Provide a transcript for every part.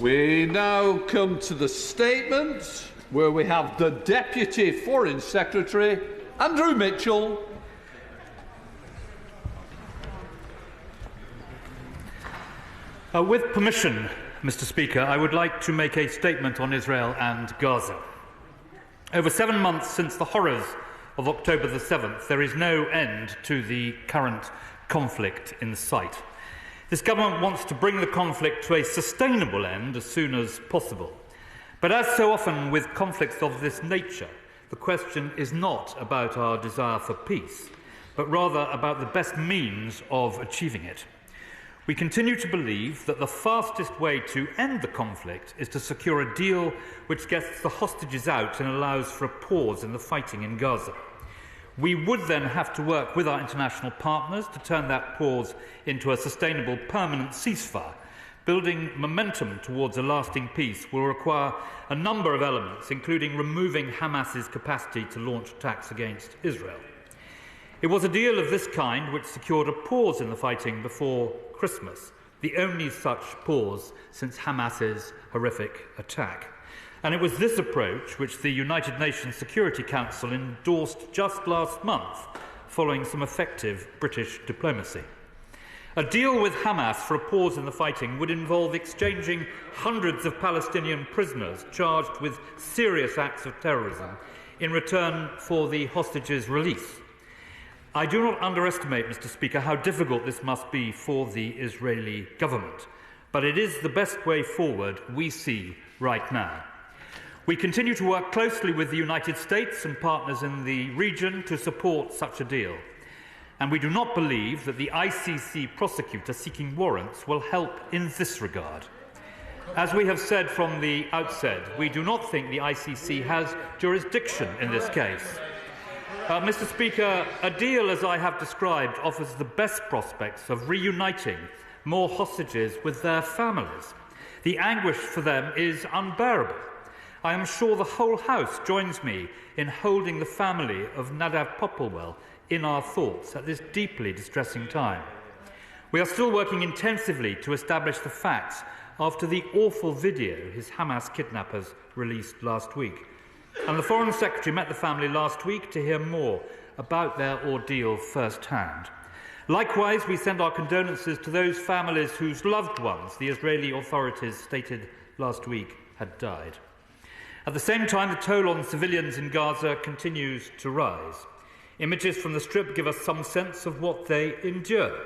We now come to the statement where we have the Deputy Foreign Secretary, Andrew Mitchell. With permission, Mr. Speaker, I would like to make a statement on Israel and Gaza. Over 7 months since the horrors of October the 7th, there is no end to the current conflict in sight. This government wants to bring the conflict to a sustainable end as soon as possible. But as so often with conflicts of this nature, the question is not about our desire for peace, but rather about the best means of achieving it. We continue to believe that the fastest way to end the conflict is to secure a deal which gets the hostages out and allows for a pause in the fighting in Gaza. We would then have to work with our international partners to turn that pause into a sustainable permanent ceasefire. Building momentum towards a lasting peace will require a number of elements, including removing Hamas's capacity to launch attacks against Israel. It was a deal of this kind which secured a pause in the fighting before Christmas, the only such pause since Hamas's horrific attack. And it was this approach which the United Nations Security Council endorsed just last month, following some effective British diplomacy. A deal with Hamas for a pause in the fighting would involve exchanging hundreds of Palestinian prisoners charged with serious acts of terrorism in return for the hostages' release. I do not underestimate, Mr. Speaker, how difficult this must be for the Israeli government, but it is the best way forward we see right now. We continue to work closely with the United States and partners in the region to support such a deal, and we do not believe that the ICC prosecutor seeking warrants will help in this regard. As we have said from the outset, we do not think the ICC has jurisdiction in this case. Mr. Speaker, a deal as I have described offers the best prospects of reuniting more hostages with their families. The anguish for them is unbearable. I am sure the whole House joins me in holding the family of Nadav Poplar in our thoughts at this deeply distressing time. We are still working intensively to establish the facts after the awful video his Hamas kidnappers released last week. And the Foreign Secretary met the family last week to hear more about their ordeal firsthand. Likewise, we send our condolences to those families whose loved ones the Israeli authorities stated last week had died. At the same time, the toll on civilians in Gaza continues to rise. Images from the Strip give us some sense of what they endure.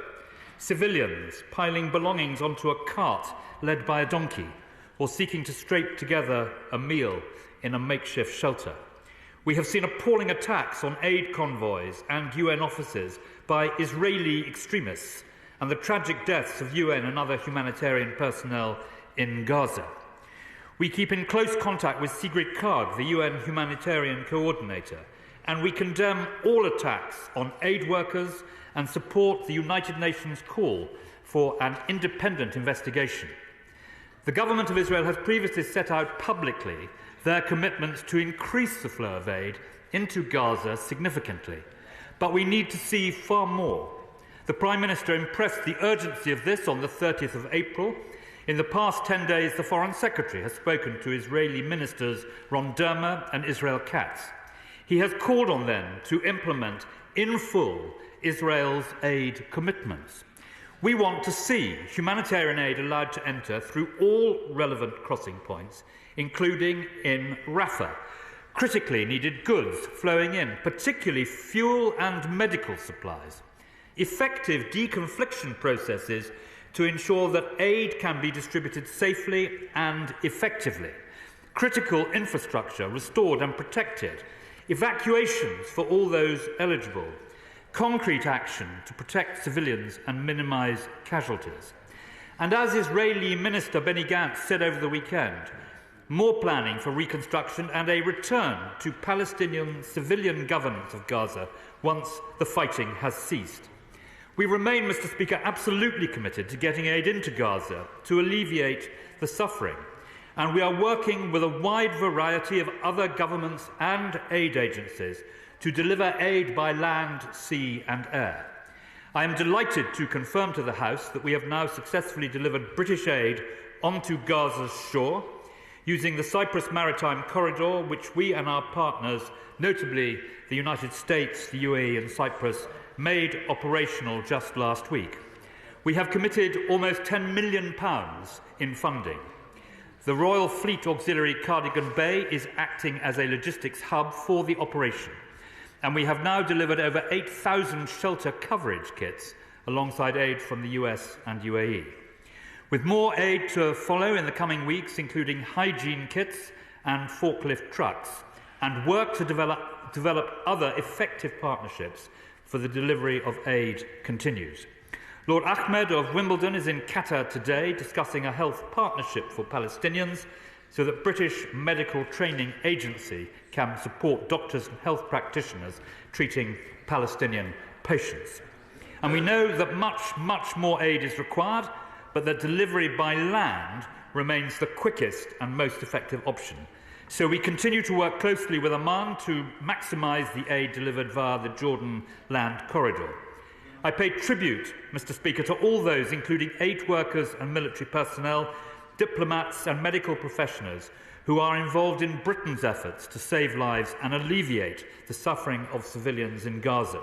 Civilians piling belongings onto a cart led by a donkey, or seeking to scrape together a meal in a makeshift shelter. We have seen appalling attacks on aid convoys and UN offices by Israeli extremists, and the tragic deaths of UN and other humanitarian personnel in Gaza. We keep in close contact with Sigrid Kaag, the UN humanitarian coordinator, and we condemn all attacks on aid workers and support the United Nations call for an independent investigation. The government of Israel has previously set out publicly their commitment to increase the flow of aid into Gaza significantly. But we need to see far more. The Prime Minister impressed the urgency of this on the 30th of April. In the past 10 days, the Foreign Secretary has spoken to Israeli ministers Ron Dermer and Israel Katz. He has called on them to implement in full Israel's aid commitments. We want to see humanitarian aid allowed to enter through all relevant crossing points, including in Rafah. Critically needed goods flowing in, particularly fuel and medical supplies. Effective deconfliction processes to ensure that aid can be distributed safely and effectively. Critical infrastructure restored and protected. Evacuations for all those eligible. Concrete action to protect civilians and minimise casualties. And as Israeli Minister Benny Gantz said over the weekend, more planning for reconstruction and a return to Palestinian civilian governance of Gaza once the fighting has ceased. We remain, Mr. Speaker, absolutely committed to getting aid into Gaza to alleviate the suffering, and we are working with a wide variety of other governments and aid agencies to deliver aid by land, sea and air. I am delighted to confirm to the House that we have now successfully delivered British aid onto Gaza's shore, using the Cyprus Maritime Corridor, which we and our partners, notably the United States, the UAE and Cyprus, made operational just last week. We have committed almost £10 million in funding. The Royal Fleet Auxiliary Cardigan Bay is acting as a logistics hub for the operation, and we have now delivered over 8,000 shelter coverage kits alongside aid from the US and UAE. With more aid to follow in the coming weeks, including hygiene kits and forklift trucks, and work to develop other effective partnerships for the delivery of aid continues. Lord Ahmed of Wimbledon is in Qatar today discussing a health partnership for Palestinians so that British Medical Training Agency can support doctors and health practitioners treating Palestinian patients. And we know that much more aid is required, but that delivery by land remains the quickest and most effective option. So we continue to work closely with Oman to maximise the aid delivered via the Jordan land corridor. I pay tribute, Mr. Speaker, to all those, including aid workers and military personnel, diplomats and medical professionals, who are involved in Britain's efforts to save lives and alleviate the suffering of civilians in Gaza.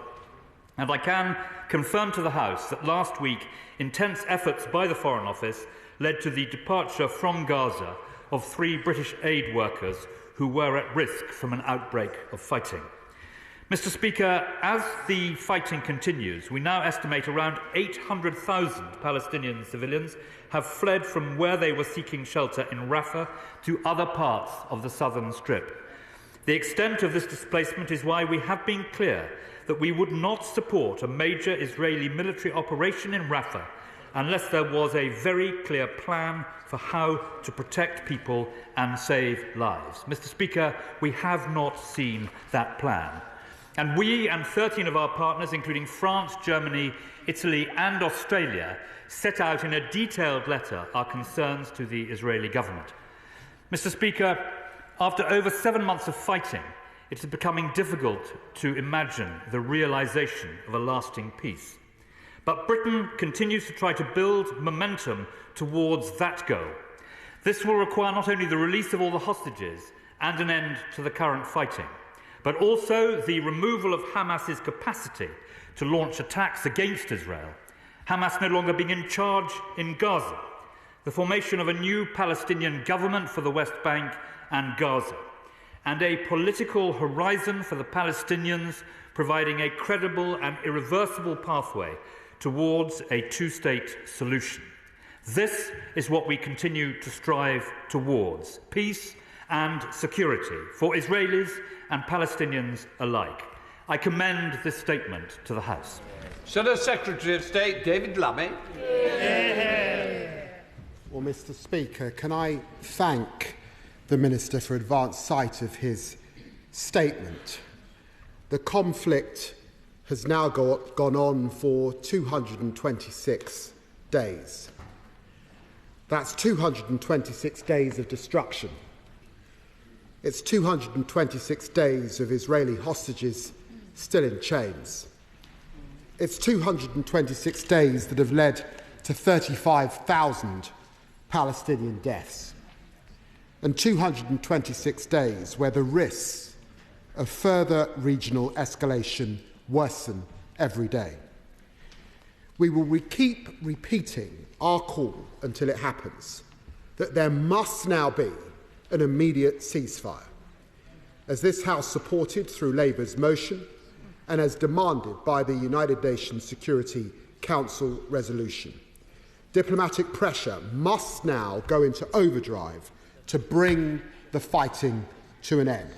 And I can confirm to the House that last week, intense efforts by the Foreign Office led to the departure from Gaza of 3 British aid workers who were at risk from an outbreak of fighting. Mr. Speaker, as the fighting continues, we now estimate around 800,000 Palestinian civilians have fled from where they were seeking shelter in Rafah to other parts of the southern strip. The extent of this displacement is why we have been clear that we would not support a major Israeli military operation in Rafah unless there was a very clear plan for how to protect people and save lives. Mr. Speaker, we have not seen that plan. And we and 13 of our partners, including France, Germany, Italy and Australia, set out in a detailed letter our concerns to the Israeli government. Mr. Speaker, after over 7 months of fighting, it is becoming difficult to imagine the realisation of a lasting peace. But Britain continues to try to build momentum towards that goal. This will require not only the release of all the hostages and an end to the current fighting, but also the removal of Hamas's capacity to launch attacks against Israel, Hamas no longer being in charge in Gaza, the formation of a new Palestinian government for the West Bank and Gaza, and a political horizon for the Palestinians, providing a credible and irreversible pathway towards a two-state solution. This is what we continue to strive towards: peace and security for Israelis and Palestinians alike. I commend this statement to the House. Shadow Secretary of State David Lammy. Well, Mr. Speaker, can I thank the Minister for advance sight of his statement? The conflict has now gone on for 226 days. That's 226 days of destruction. It's 226 days of Israeli hostages still in chains. It's 226 days that have led to 35,000 Palestinian deaths, and 226 days where the risks of further regional escalation worsen every day. We will keep repeating our call until it happens, that there must now be an immediate ceasefire, as this House supported through Labour's motion and as demanded by the United Nations Security Council resolution. Diplomatic pressure must now go into overdrive to bring the fighting to an end.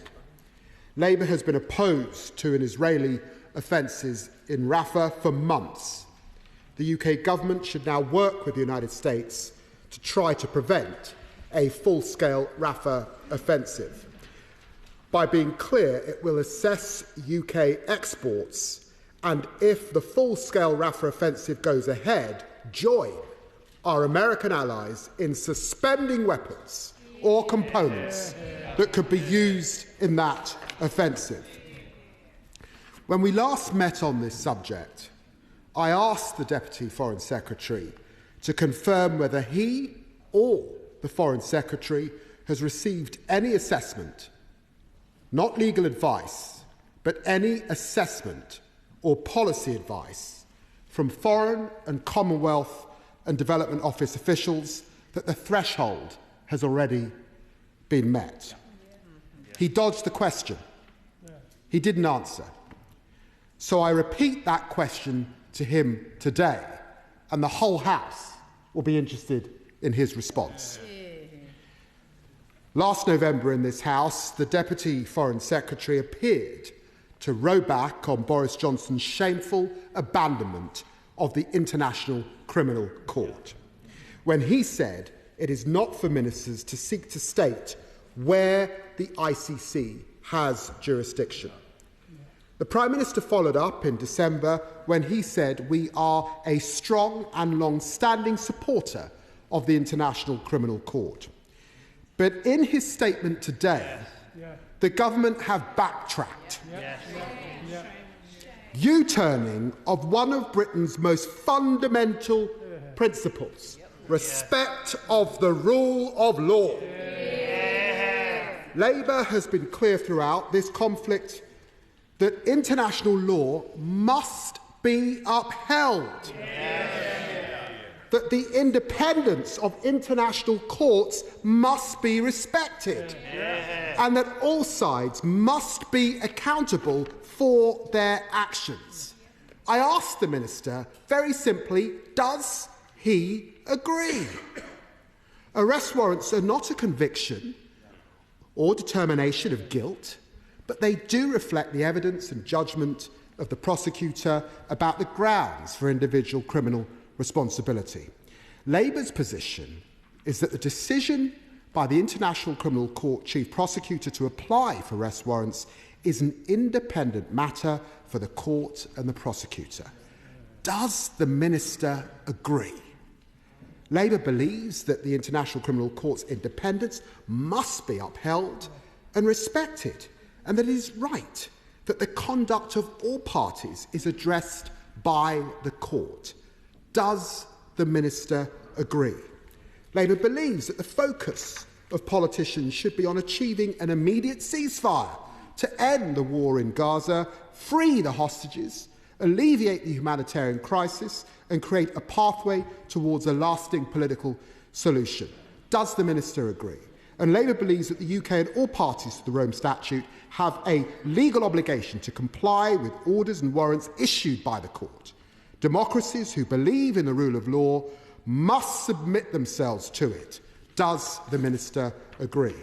Labour has been opposed to an Israeli offences in Rafah for months. The UK government should now work with the United States to try to prevent a full-scale Rafah offensive. By being clear, it will assess UK exports and, if the full-scale Rafah offensive goes ahead, join our American allies in suspending weapons or components that could be used in that offensive. When we last met on this subject, I asked the Deputy Foreign Secretary to confirm whether he or the Foreign Secretary has received any assessment, not legal advice, but any assessment or policy advice from Foreign and Commonwealth and Development Office officials that the threshold has already been met. He dodged the question. He didn't answer. So I repeat that question to him today, and the whole House will be interested in his response. Last November in this House, the Deputy Foreign Secretary appeared to row back on Boris Johnson's shameful abandonment of the International Criminal Court, when he said it is not for ministers to seek to state where the ICC has jurisdiction. The Prime Minister followed up in December when he said we are a strong and long-standing supporter of the International Criminal Court. But in his statement today, the government have backtracked, U-turning of one of Britain's most fundamental principles, respect of the rule of law. Labour has been clear throughout this conflict that international law must be upheld, that the independence of international courts must be respected, and that all sides must be accountable for their actions. I ask the Minister very simply, does he agree? Arrest warrants are not a conviction or determination of guilt, but they do reflect the evidence and judgment of the prosecutor about the grounds for individual criminal responsibility. Labour's position is that the decision by the International Criminal Court Chief Prosecutor to apply for arrest warrants is an independent matter for the court and the prosecutor. Does the Minister agree? Labour believes that the International Criminal Court's independence must be upheld and respected, and that it is right that the conduct of all parties is addressed by the court. Does the Minister agree? Labour believes that the focus of politicians should be on achieving an immediate ceasefire to end the war in Gaza, free the hostages, alleviate the humanitarian crisis and create a pathway towards a lasting political solution. Does the Minister agree? And Labour believes that the UK and all parties to the Rome Statute have a legal obligation to comply with orders and warrants issued by the court. Democracies who believe in the rule of law must submit themselves to it. Does the Minister agree?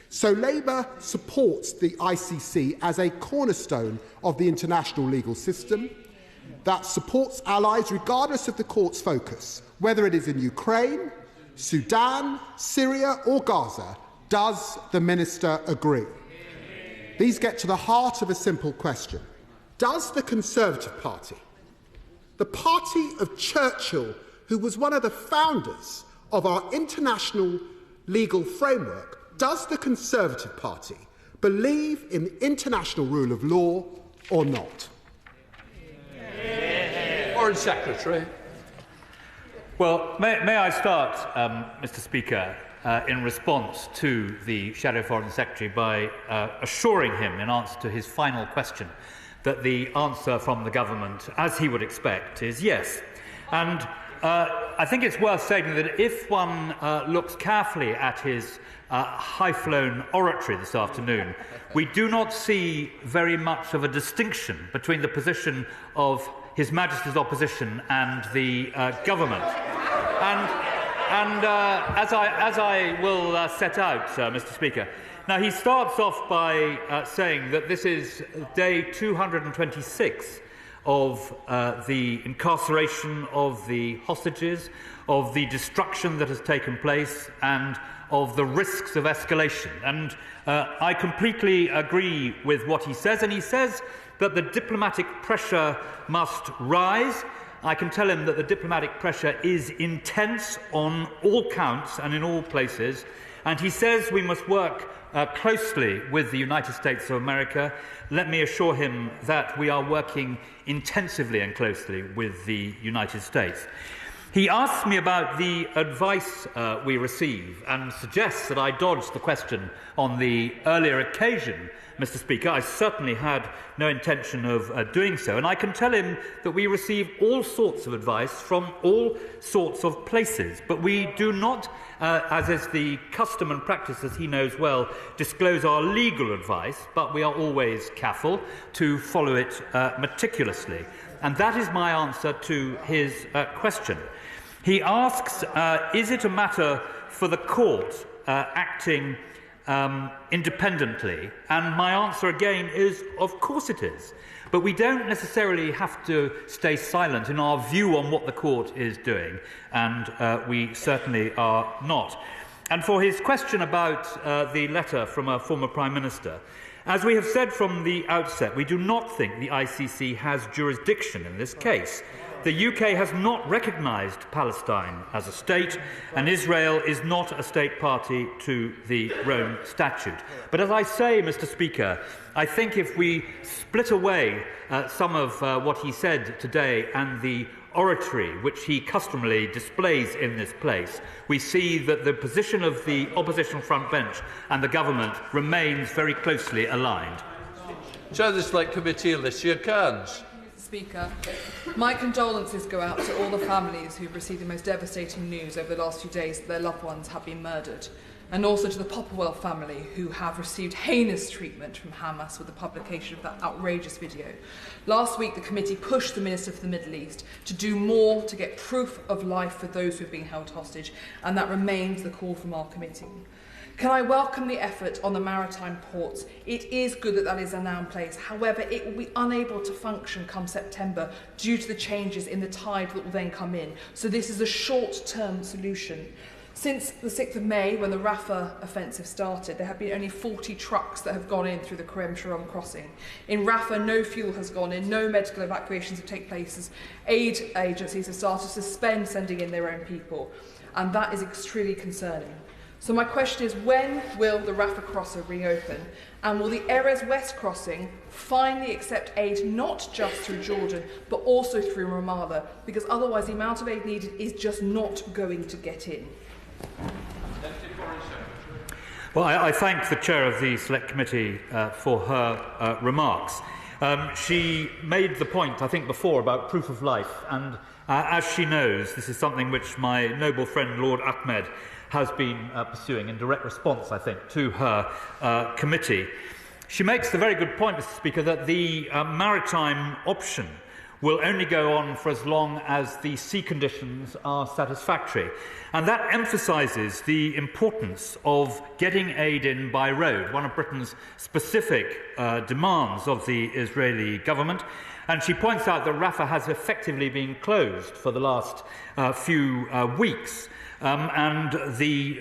So Labour supports the ICC as a cornerstone of the international legal system that supports allies regardless of the court's focus, whether it is in Ukraine, Sudan, Syria or Gaza. Does the Minister agree? These get to the heart of a simple question. Does the Conservative Party, the party of Churchill, who was one of the founders of our international legal framework, does the Conservative Party believe in the international rule of law or not? Foreign Secretary. Well, may I start, Mr. Speaker, in response to the Shadow Foreign Secretary by assuring him, in answer to his final question, that the answer from the government, as he would expect, is yes. And I think it's worth stating that if one looks carefully at his high-flown oratory this afternoon, we do not see very much of a distinction between the position of His Majesty's opposition and the government. And as I will set out, Mr. Speaker, now he starts off by saying that this is day 226 of the incarceration of the hostages, of the destruction that has taken place, and of the risks of escalation. And I completely agree with what he says, and he says that the diplomatic pressure must rise. I can tell him that the diplomatic pressure is intense on all counts and in all places, and he says we must work closely with the United States of America. Let me assure him that we are working intensively and closely with the United States. He asks me about the advice we receive and suggests that I dodged the question on the earlier occasion, Mr. Speaker. I certainly had no intention of doing so, and I can tell him that we receive all sorts of advice from all sorts of places, but we do not, as is the custom and practice, as he knows well, disclose our legal advice, but we are always careful to follow it meticulously. And that is my answer to his question. He asks, is it a matter for the court acting independently? And my answer again is, of course it is. But we don't necessarily have to stay silent in our view on what the court is doing, and we certainly are not. And for his question about the letter from a former Prime Minister, as we have said from the outset, we do not think the ICC has jurisdiction in this case. The UK has not recognised Palestine as a state, and Israel is not a state party to the Rome Statute. But as I say, Mr. Speaker, I think if we split away some of what he said today and the oratory which he customarily displays in this place, we see that the position of the opposition front bench and the government remains very closely aligned. Chair of the Select Committee, Alicia Kearns. Speaker, my condolences go out to all the families who've received the most devastating news over the last few days that their loved ones have been murdered, and also to the Poplar family who have received heinous treatment from Hamas with the publication of that outrageous video. Last week, the committee pushed the Minister for the Middle East to do more to get proof of life for those who have been held hostage, and that remains the call from our committee. Can I welcome the effort on the maritime ports? It is good that that is now in place. However, it will be unable to function come September due to the changes in the tide that will then come in. So this is a short-term solution. Since the 6th of May, when the Rafah offensive started, there have been only 40 trucks that have gone in through the Kerem-Sharon crossing. In Rafah, no fuel has gone in, no medical evacuations have taken place as aid agencies have started to suspend sending in their own people. And that is extremely concerning. So my question is, when will the Rafah crossing reopen? And will the Erez West crossing finally accept aid not just through Jordan, but also through Ramallah? Because otherwise the amount of aid needed is just not going to get in. Well, I thank the Chair of the Select Committee for her remarks. She made the point, I think, before about proof of life, and as she knows, this is something which my noble friend Lord Ahmed has been pursuing in direct response, I think, to her committee. She makes the very good point, Mr. Speaker, that the maritime option will only go on for as long as the sea conditions are satisfactory. And that emphasises the importance of getting aid in by road, one of Britain's specific demands of the Israeli government. And she points out that Rafah has effectively been closed for the last few weeks, and the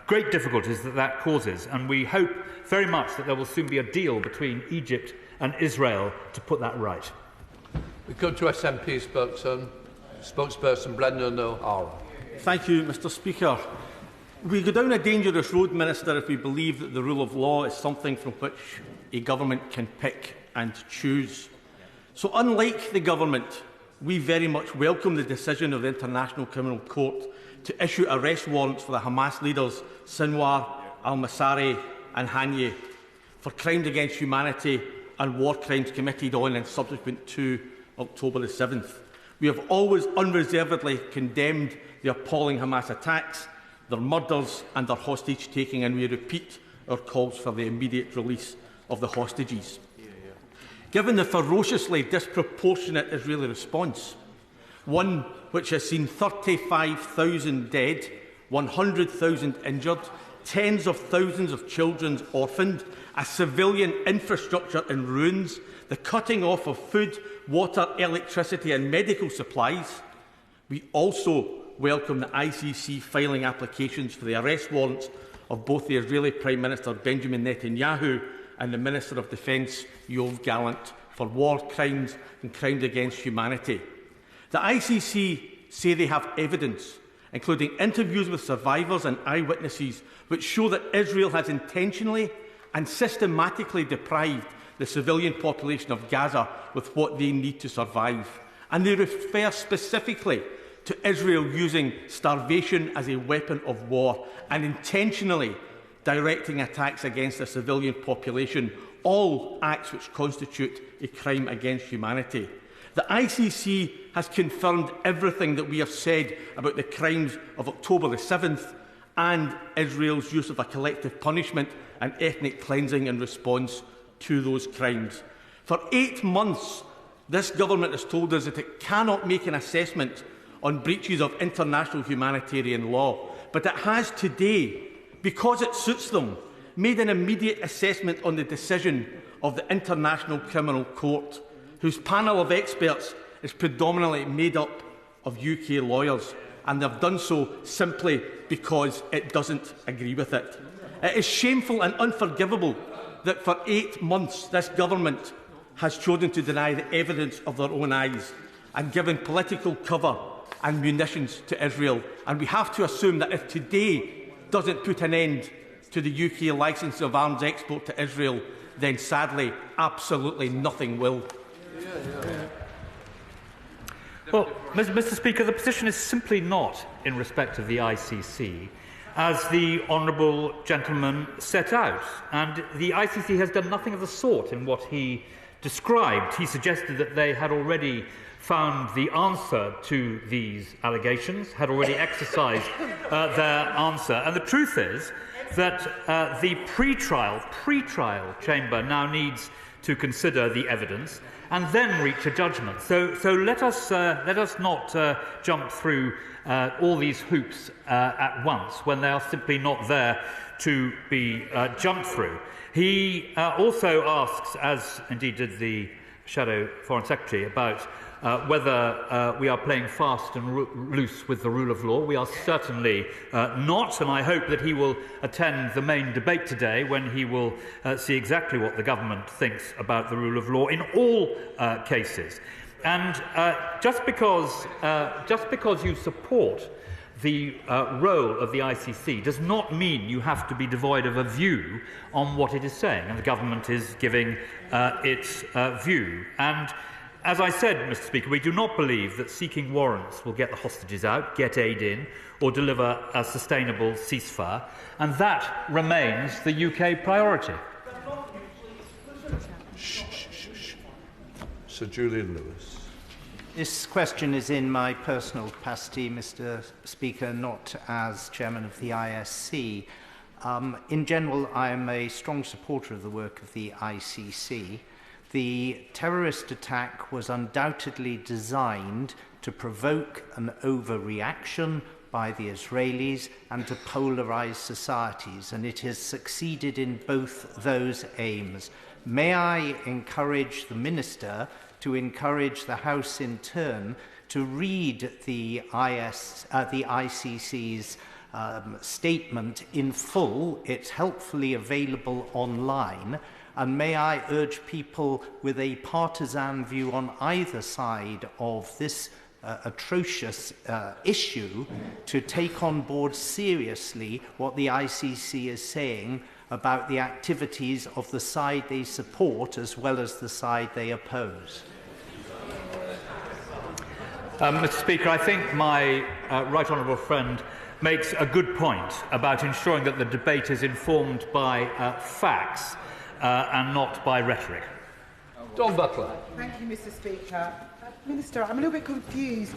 great difficulties that that causes. And we hope very much that there will soon be a deal between Egypt and Israel to put that right. We come to SNP spokesperson Brendan O'Hara. Thank you, Mr. Speaker. We go down a dangerous road, Minister, if we believe that the rule of law is something from which a government can pick and choose. So, unlike the government, we very much welcome the decision of the International Criminal Court to issue arrest warrants for the Hamas leaders Sinwar, al-Masari and Haniyeh for crimes against humanity and war crimes committed on and subsequent to October the 7th. We have always unreservedly condemned the appalling Hamas attacks, their murders and their hostage-taking, and we repeat our calls for the immediate release of the hostages. Given the ferociously disproportionate Israeli response, one which has seen 35,000 dead, 100,000 injured, tens of thousands of children orphaned, a civilian infrastructure in ruins, the cutting off of food, water, electricity and medical supplies, we also welcome the ICC filing applications for the arrest warrants of both the Israeli Prime Minister Benjamin Netanyahu and the Minister of Defence Yoav Gallant for war crimes and crimes against humanity. The ICC say they have evidence, including interviews with survivors and eyewitnesses, which show that Israel has intentionally and systematically deprived the civilian population of Gaza with what they need to survive. And they refer specifically to Israel using starvation as a weapon of war and intentionally directing attacks against a civilian population, all acts which constitute a crime against humanity. The ICC has confirmed everything that we have said about the crimes of October the 7th and Israel's use of a collective punishment and ethnic cleansing in response to those crimes. For 8 months, this government has told us that it cannot make an assessment on breaches of international humanitarian law, but it has today, because it suits them, made an immediate assessment on the decision of the International Criminal Court, whose panel of experts is predominantly made up of UK lawyers, and they have done so simply because it doesn't agree with it. It is shameful and unforgivable that for 8 months this government has chosen to deny the evidence of their own eyes and given political cover and munitions to Israel. And we have to assume that if today doesn't put an end to the UK licence of arms export to Israel, then sadly, absolutely nothing will. Well, Mr. Speaker, the position is simply not in respect of the ICC, as the honourable gentleman set out. And the ICC has done nothing of the sort in what he described. He suggested that they had already found the answer to these allegations, had already exercised their answer. And the truth is that the pre-trial chamber now needs to consider the evidence and then reach a judgment. So let us not jump through all these hoops at once when they are simply not there to be jumped through. He also asks, as indeed did the Shadow Foreign Secretary, about whether we are playing fast and loose with the rule of law. We are certainly not, and I hope that he will attend the main debate today when he will see exactly what the government thinks about the rule of law in all cases. And just because you support the role of the ICC does not mean you have to be devoid of a view on what it is saying, and the government is giving its view. And as I said, Mr. Speaker, we do not believe that seeking warrants will get the hostages out, get aid in, or deliver a sustainable ceasefire, and that remains the UK priority. Sir Julian Lewis. This question is in my personal capacity, Mr. Speaker, not as Chairman of the ISC. In general, I am a strong supporter of the work of the ICC. The terrorist attack was undoubtedly designed to provoke an overreaction by the Israelis and to polarise societies, and it has succeeded in both those aims. May I encourage the Minister to encourage the House in turn to read the ICC's statement in full. It's helpfully available online. And may I urge people with a partisan view on either side of this atrocious issue to take on board seriously what the ICC is saying about the activities of the side they support as well as the side they oppose. Mr. Speaker, I think my right honourable friend makes a good point about ensuring that the debate is informed by facts and not by rhetoric. Don Butler. Thank you, Mr. Speaker. Minister, I'm a little bit confused.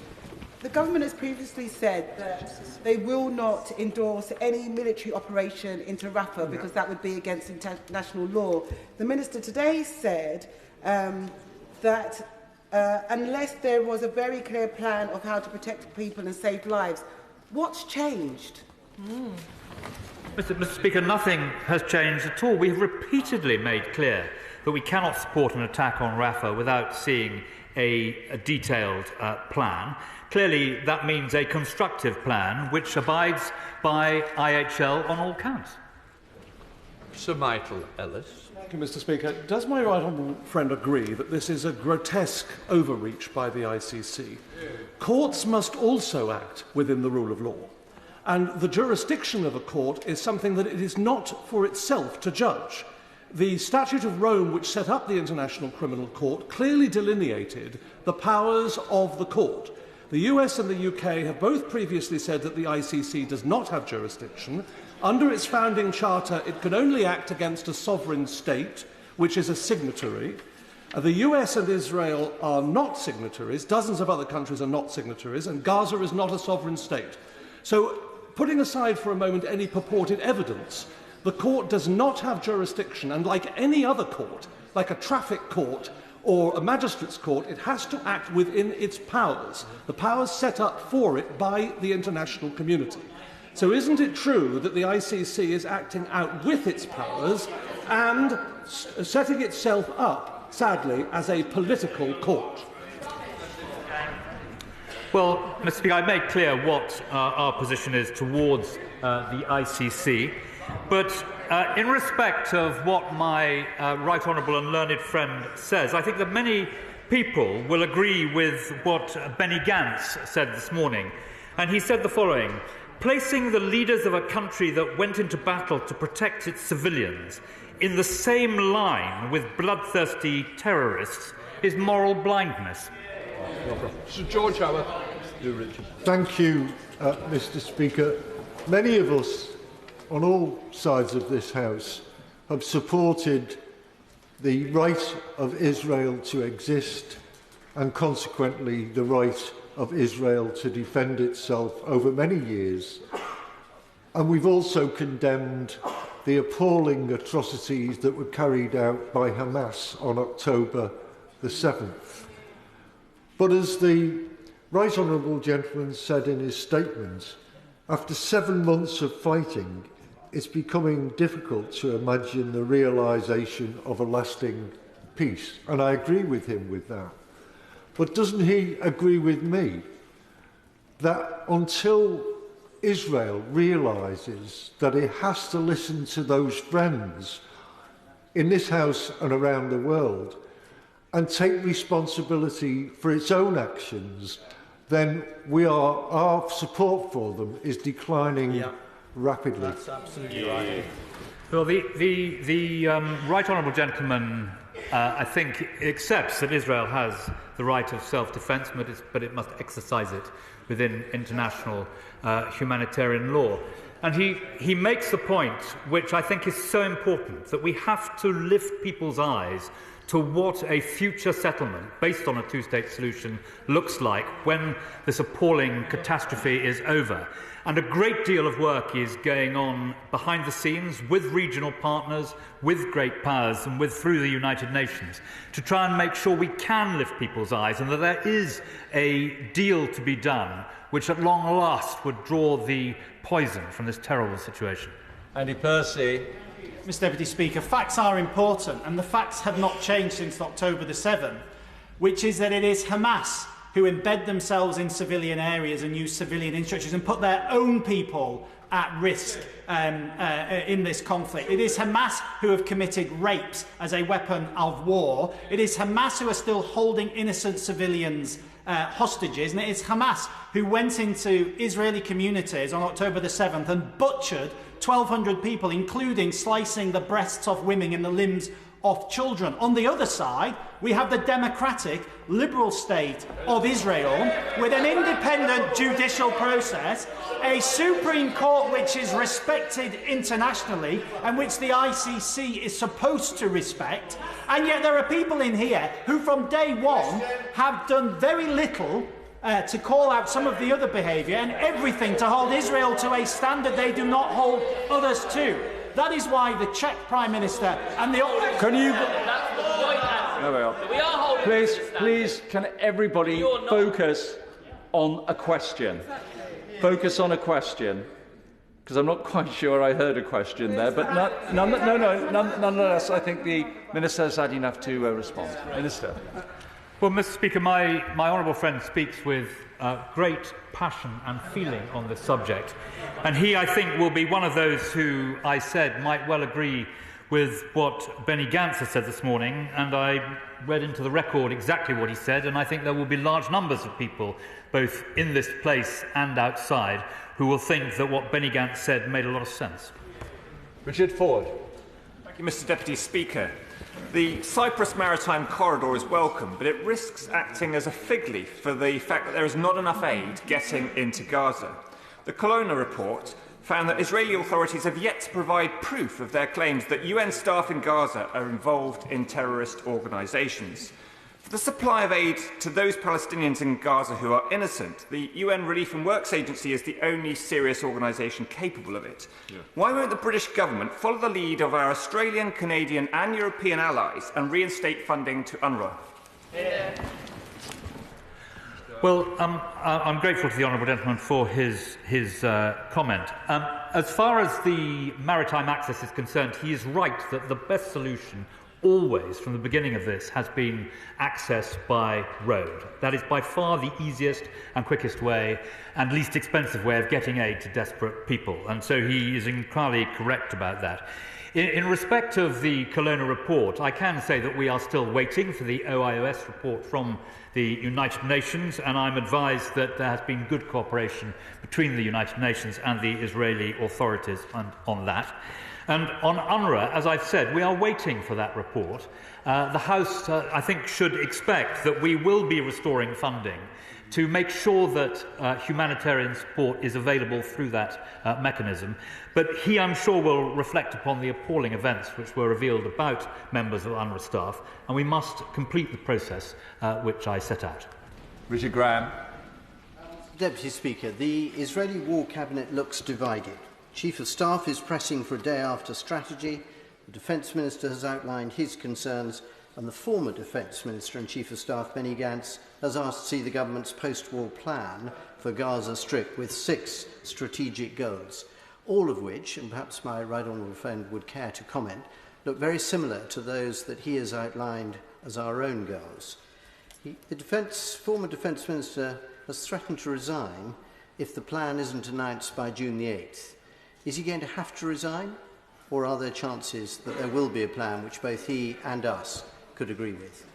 The government has previously said that they will not endorse any military operation into Rafah because that would be against international law. The Minister today said that unless there was a very clear plan of how to protect people and save lives, what's changed? Mr. Speaker, nothing has changed at all. We have repeatedly made clear that we cannot support an attack on Rafah without seeing a detailed plan. Clearly, that means a constructive plan which abides by IHL on all counts. Sir Michael Ellis. Thank you, Mr. Speaker. Does my right honourable friend agree that this is a grotesque overreach by the ICC? Courts must also act within the rule of law. And the jurisdiction of a court is something that it is not for itself to judge. The Statute of Rome, which set up the International Criminal Court, clearly delineated the powers of the court. The US and the UK have both previously said that the ICC does not have jurisdiction. Under its founding charter, it can only act against a sovereign state, which is a signatory. The US and Israel are not signatories. Dozens of other countries are not signatories, and Gaza is not a sovereign state. So, putting aside for a moment any purported evidence, the court does not have jurisdiction, and like any other court, like a traffic court or a magistrate's court, it has to act within its powers, the powers set up for it by the international community. So isn't it true that the ICC is acting out with its powers and setting itself up, sadly, as a political court? Well, Mr. Speaker, I made clear what our position is towards the ICC, but in respect of what my right honourable and learned friend says, I think that many people will agree with what Benny Gantz said this morning. And he said the following: placing the leaders of a country that went into battle to protect its civilians in the same line with bloodthirsty terrorists is moral blindness. Sir George Howarth. Thank you, Mr. Speaker. Many of us on all sides of this House have supported the right of Israel to exist and consequently the right of Israel to defend itself over many years. And we've also condemned the appalling atrocities that were carried out by Hamas on October the 7th. But as the Right Honourable Gentleman said in his statement, after 7 months of fighting, it's becoming difficult to imagine the realisation of a lasting peace. And I agree with him with that. But doesn't he agree with me that until Israel realises that it has to listen to those friends in this House and around the world and take responsibility for its own actions, then our support for them is declining rapidly. That's absolutely right. Well, the right honourable gentleman, I think, accepts that Israel has the right of self-defence, but it must exercise it within international humanitarian law. And he makes the point, which I think is so important, that we have to lift people's eyes to what a future settlement based on a two-state solution looks like when this appalling catastrophe is over. And a great deal of work is going on behind the scenes with regional partners, with great powers and through the United Nations to try and make sure we can lift people's eyes and that there is a deal to be done which at long last would draw the poison from this terrible situation. Andy Percy. Mr Deputy Speaker, facts are important, and the facts have not changed since October the 7th, which is that it is Hamas who embed themselves in civilian areas and use civilian infrastructures and put their own people at risk in this conflict. It is Hamas who have committed rapes as a weapon of war. It is Hamas who are still holding innocent civilians hostages, and it is Hamas who went into Israeli communities on October the 7th and butchered 1,200 people, including slicing the breasts of women and the limbs of children. On the other side, we have the democratic, liberal state of Israel with an independent judicial process, a Supreme Court which is respected internationally and which the ICC is supposed to respect. And yet there are people in here who from day one have done very little to call out some of the other behaviour and everything to hold Israel to a standard they do not hold others to. That is why the Czech Prime Minister and the... Can you... Please, can everybody focus on a question? Focus on a question. Because I'm not quite sure I heard a question there, but nonetheless, I think the Minister has had enough to respond. Minister. Well, Mr. Speaker, my honourable friend speaks with great passion and feeling on this subject. And he, I think, will be one of those who, I said, might well agree with what Benny Gantz has said this morning. And I read into the record exactly what he said. And I think there will be large numbers of people, both in this place and outside, who will think that what Benny Gantz said made a lot of sense. Richard Foord. Thank you, Mr Deputy Speaker. The Cyprus Maritime Corridor is welcome, but it risks acting as a fig leaf for the fact that there is not enough aid getting into Gaza. The Colonna report found that Israeli authorities have yet to provide proof of their claims that UN staff in Gaza are involved in terrorist organisations. For the supply of aid to those Palestinians in Gaza who are innocent, the UN Relief and Works Agency is the only serious organisation capable of it. Yeah. Why won't the British government follow the lead of our Australian, Canadian and European allies and reinstate funding to UNRWA? Yeah. Well, I'm grateful to the honourable gentleman for his comment. As far as the maritime access is concerned, he is right that the best solution always, from the beginning of this, has been access by road. That is by far the easiest and quickest way and least expensive way of getting aid to desperate people. And so he is entirely correct about that. In respect of the Colonna report, I can say that we are still waiting for the OIOS report from the United Nations, and I'm advised that there has been good cooperation between the United Nations and the Israeli authorities on that. And on UNRWA, as I've said, we are waiting for that report. The House, I think, should expect that we will be restoring funding to make sure that humanitarian support is available through that mechanism. But he, I'm sure, will reflect upon the appalling events which were revealed about members of UNRWA staff, and we must complete the process which I set out. Richard Graham. Deputy Speaker, the Israeli War Cabinet looks divided. Chief of Staff is pressing for a day-after strategy. The Defence Minister has outlined his concerns, and the former Defence Minister and Chief of Staff, Benny Gantz, has asked to see the government's post-war plan for Gaza Strip with 6 strategic goals, all of which, and perhaps my right honourable friend would care to comment, look very similar to those that he has outlined as our own goals. The former Defence Minister has threatened to resign if the plan isn't announced by June the 8th. Is he going to have to resign, or are there chances that there will be a plan which both he and us could agree with?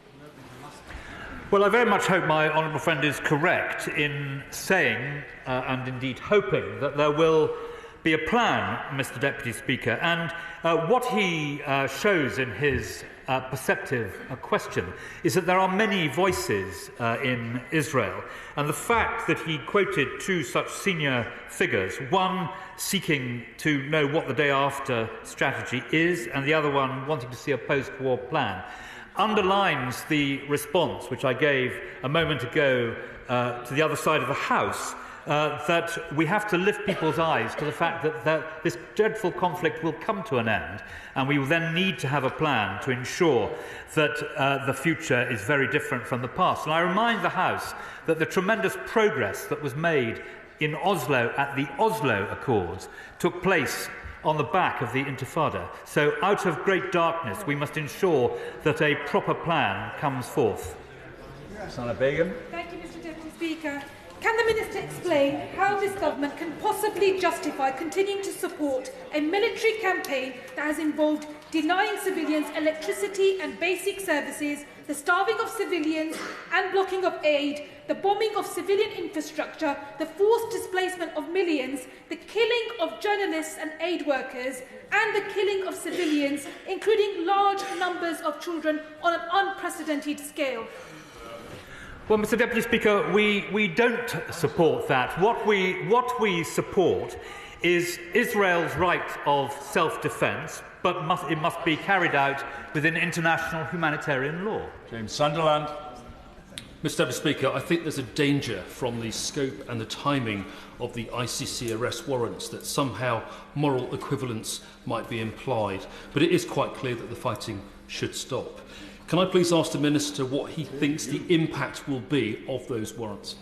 Well, I very much hope my honourable friend is correct in saying, and indeed hoping, that there will be a plan, Mr Deputy Speaker. And what he shows in his perceptive question is that there are many voices in Israel. And the fact that he quoted 2 such senior figures, one seeking to know what the day after strategy is, and the other one wanting to see a post-war plan, underlines the response which I gave a moment ago to the other side of the House, that we have to lift people's eyes to the fact that this dreadful conflict will come to an end, and we will then need to have a plan to ensure that the future is very different from the past. And I remind the House that the tremendous progress that was made in Oslo at the Oslo Accords took place on the back of the Intifada. So out of great darkness we must ensure that a proper plan comes forth. Apsana Begum. Thank you, Mr Deputy Speaker. Can the Minister explain how this government can possibly justify continuing to support a military campaign that has involved denying civilians electricity and basic services, the starving of civilians and blocking of aid, the bombing of civilian infrastructure, the forced displacement of millions, the killing of journalists and aid workers, and the killing of civilians, including large numbers of children, on an unprecedented scale? Well, Mr Deputy Speaker, we don't support that. What we support is Israel's right of self-defence, but it must be carried out within international humanitarian law. James Sunderland. Mr Deputy Speaker, I think there's a danger from the scope and the timing of the ICC arrest warrants that somehow moral equivalence might be implied, but it is quite clear that the fighting should stop. Can I please ask the Minister what he thinks the impact will be of those warrants?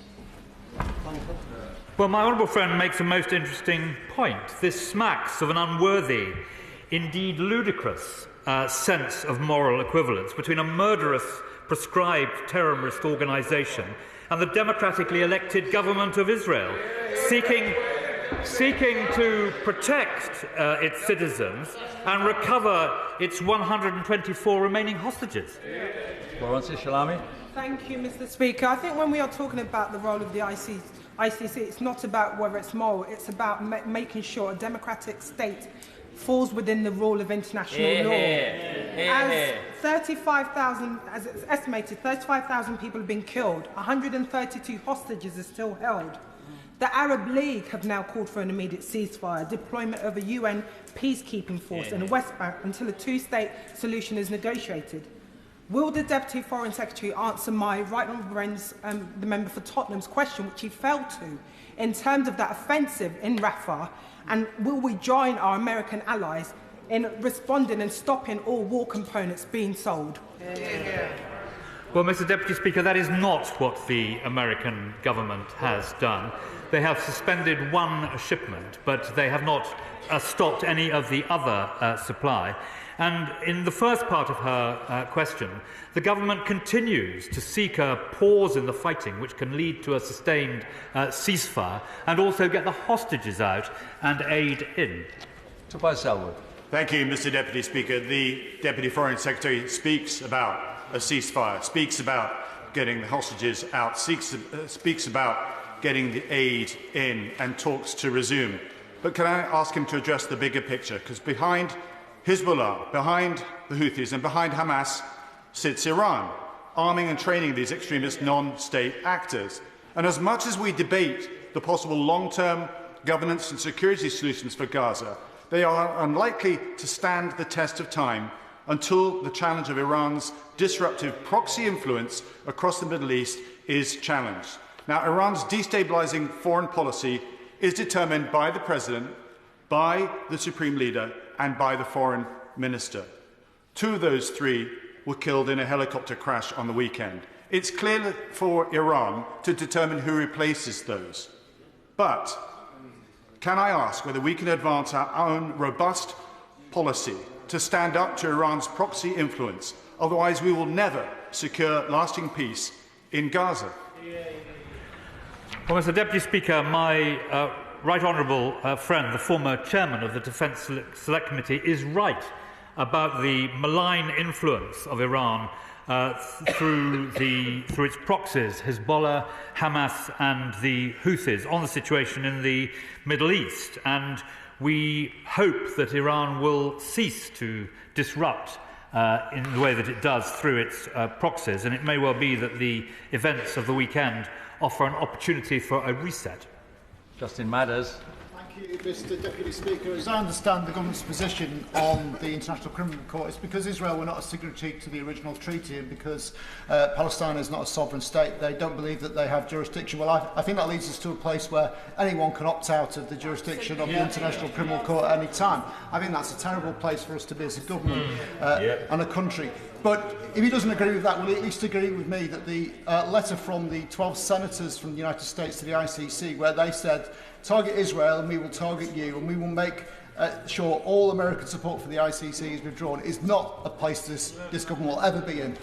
Well, my honourable friend makes a most interesting point. This smacks of an unworthy, indeed ludicrous, sense of moral equivalence between a murderous, prescribed terrorist organisation and the democratically elected government of Israel, seeking to protect its citizens and recover its 124 remaining hostages. Lammy. Thank you, Mr Speaker. I think when we are talking about the role of the ICC, it's not about whether it's moral, it's about making sure a democratic state falls within the rule of international law. As 35,000, as it's estimated, 35,000 people have been killed. 132 hostages are still held. The Arab League have now called for an immediate ceasefire, deployment of a UN peacekeeping force in the West Bank until a two-state solution is negotiated. Will the Deputy Foreign Secretary answer my right honourable friend's, the member for Tottenham's question, which he failed to, in terms of that offensive in Rafah, and will we join our American allies in responding and stopping all war components being sold? Well, Mr. Deputy Speaker, that is not what the American government has done. They have suspended one shipment, but they have not stopped any of the other supply. And in the first part of her question, the government continues to seek a pause in the fighting, which can lead to a sustained ceasefire, and also get the hostages out and aid in. Tobias Elwood. Thank you, Mr. Deputy Speaker. The Deputy Foreign Secretary speaks about a ceasefire, speaks about getting the hostages out, speaks about getting the aid in, and talks to resume. But can I ask him to address the bigger picture? Because behind Hezbollah, behind the Houthis and behind Hamas sits Iran, arming and training these extremist non-state actors. And as much as we debate the possible long-term governance and security solutions for Gaza, they are unlikely to stand the test of time until the challenge of Iran's disruptive proxy influence across the Middle East is challenged. Now, Iran's destabilising foreign policy is determined by the President, by the Supreme Leader, and by the Foreign Minister. Two of those three were killed in a helicopter crash on the weekend. It's clear for Iran to determine who replaces those. But can I ask whether we can advance our own robust policy to stand up to Iran's proxy influence? Otherwise, we will never secure lasting peace in Gaza. Well, Mr. Deputy Speaker, my right honourable friend, the former chairman of the Defence Select Committee, is right about the malign influence of Iran through its proxies, Hezbollah, Hamas and the Houthis, on the situation in the Middle East. And we hope that Iran will cease to disrupt in the way that it does through its proxies. And it may well be that the events of the weekend offer an opportunity for a reset. Justin Matters. Thank you, Mr. Deputy Speaker. As I understand the government's position on the International Criminal Court, it's because Israel were not a signatory to the original treaty, and because Palestine is not a sovereign state, they don't believe that they have jurisdiction. Well, I think that leads us to a place where anyone can opt out of the jurisdiction of the International Criminal Court at any time. I think that's a terrible place for us to be as a government and a country. But if he doesn't agree with that, will he at least agree with me that the letter from the 12 senators from the United States to the ICC, where they said, target Israel and we will target you and we will make sure all American support for the ICC is withdrawn, is not a place this government will ever be in?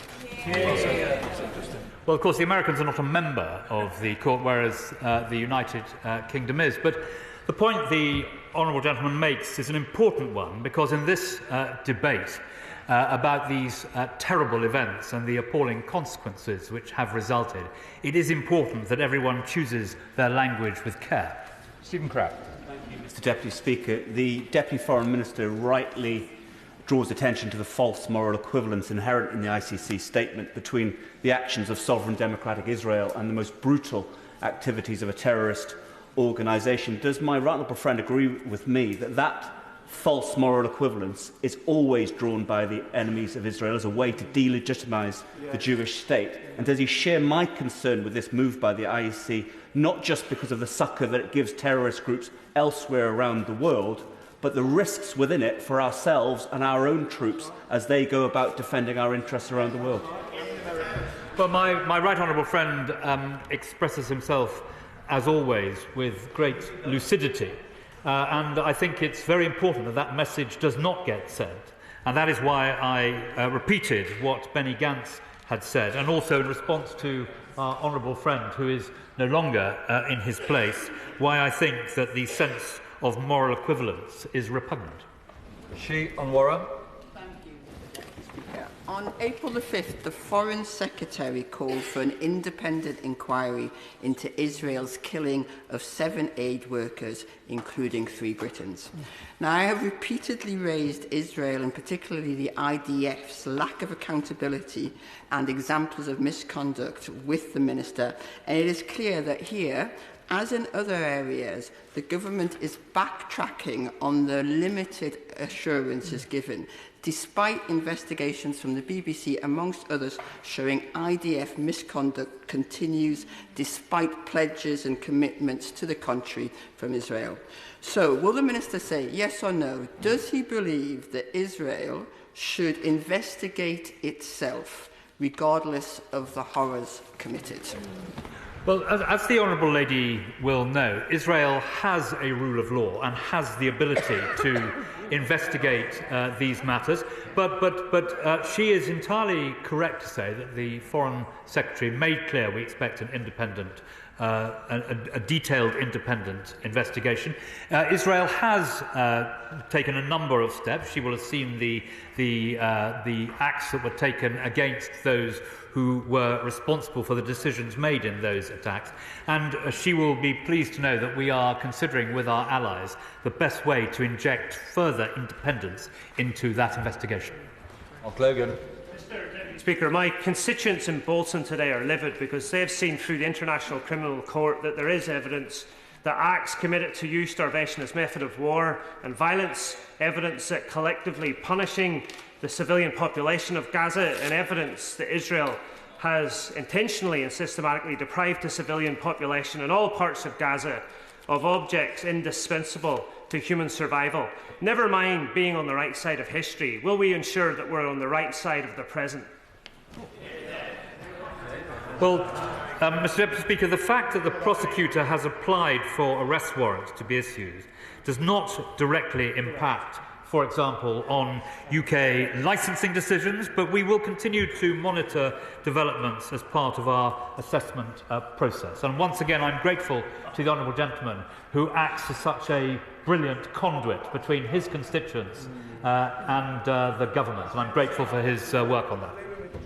Well, of course, the Americans are not a member of the court, whereas the United Kingdom is. But the point the honourable gentleman makes is an important one, because in this debate about these terrible events and the appalling consequences which have resulted, it is important that everyone chooses their language with care. Stephen Crabb. Thank you, Mr. Deputy Speaker. The Deputy Foreign Minister rightly draws attention to the false moral equivalence inherent in the ICC statement between the actions of sovereign democratic Israel and the most brutal activities of a terrorist organisation. Does my right honourable friend agree with me that that false moral equivalence is always drawn by the enemies of Israel as a way to delegitimise the Jewish state? And does he share my concern with this move by the IEC, not just because of the succour that it gives terrorist groups elsewhere around the world, but the risks within it for ourselves and our own troops as they go about defending our interests around the world? Well, my right honourable friend expresses himself, as always, with great lucidity. And I think it's very important that that message does not get sent. And that is why I repeated what Benny Gantz had said, and also in response to our honourable friend, who is no longer in his place, why I think that the sense of moral equivalence is repugnant. She Onwara. Thank you, Mr. Speaker. On April the 5th, the Foreign Secretary called for an independent inquiry into Israel's killing of 7 aid workers, including 3 Britons. Now, I have repeatedly raised Israel, and particularly the IDF's lack of accountability and examples of misconduct with the Minister, and it is clear that here, as in other areas, the government is backtracking on the limited assurances given, despite investigations from the BBC, amongst others, showing IDF misconduct continues despite pledges and commitments to the contrary from Israel. So, will the Minister say yes or no? Does he believe that Israel should investigate itself, regardless of the horrors committed? Well, as the Honourable Lady will know, Israel has a rule of law and has the ability to investigate these matters, but she is entirely correct to say that the Foreign Secretary made clear we expect an independent, a detailed independent investigation. Israel has taken a number of steps. She will have seen the acts that were taken against those who were responsible for the decisions made in those attacks. And she will be pleased to know that we are considering with our allies the best way to inject further independence into that investigation. Mark Logan. Mr. Speaker, my constituents in Bolton today are livid because they have seen through the International Criminal Court that there is evidence that acts committed to use starvation as method of war and violence, evidence that collectively punishing the civilian population of Gaza, and evidence that Israel has intentionally and systematically deprived the civilian population in all parts of Gaza of objects indispensable to human survival. Never mind being on the right side of history. Will we ensure that we're on the right side of the present? Well, Mr. Deputy Speaker, the fact that the prosecutor has applied for arrest warrants to be issued does not directly impact, for example, on UK licensing decisions, but we will continue to monitor developments as part of our assessment process. And once again, I'm grateful to the honourable gentleman who acts as such a brilliant conduit between his constituents and the government, and I'm grateful for his work on that.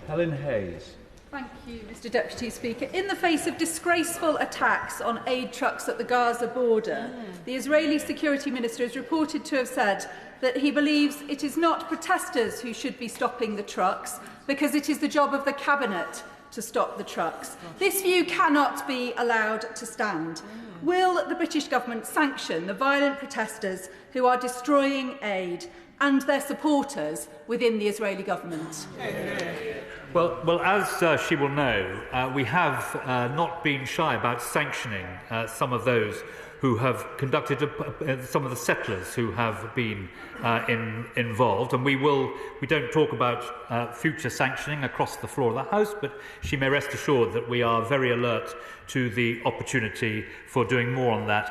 Helen Hayes. Thank you, Mr. Deputy Speaker. In the face of disgraceful attacks on aid trucks at the Gaza border, the Israeli Security Minister is reported to have said that he believes it is not protesters who should be stopping the trucks, because it is the job of the Cabinet to stop the trucks. This view cannot be allowed to stand. Will the British Government sanction the violent protesters who are destroying aid and their supporters within the Israeli government? Well, as she will know, we have not been shy about sanctioning some of those who have conducted, some of the settlers who have been involved, and we don't talk about future sanctioning across the floor of the House, but she may rest assured that we are very alert to the opportunity for doing more on that.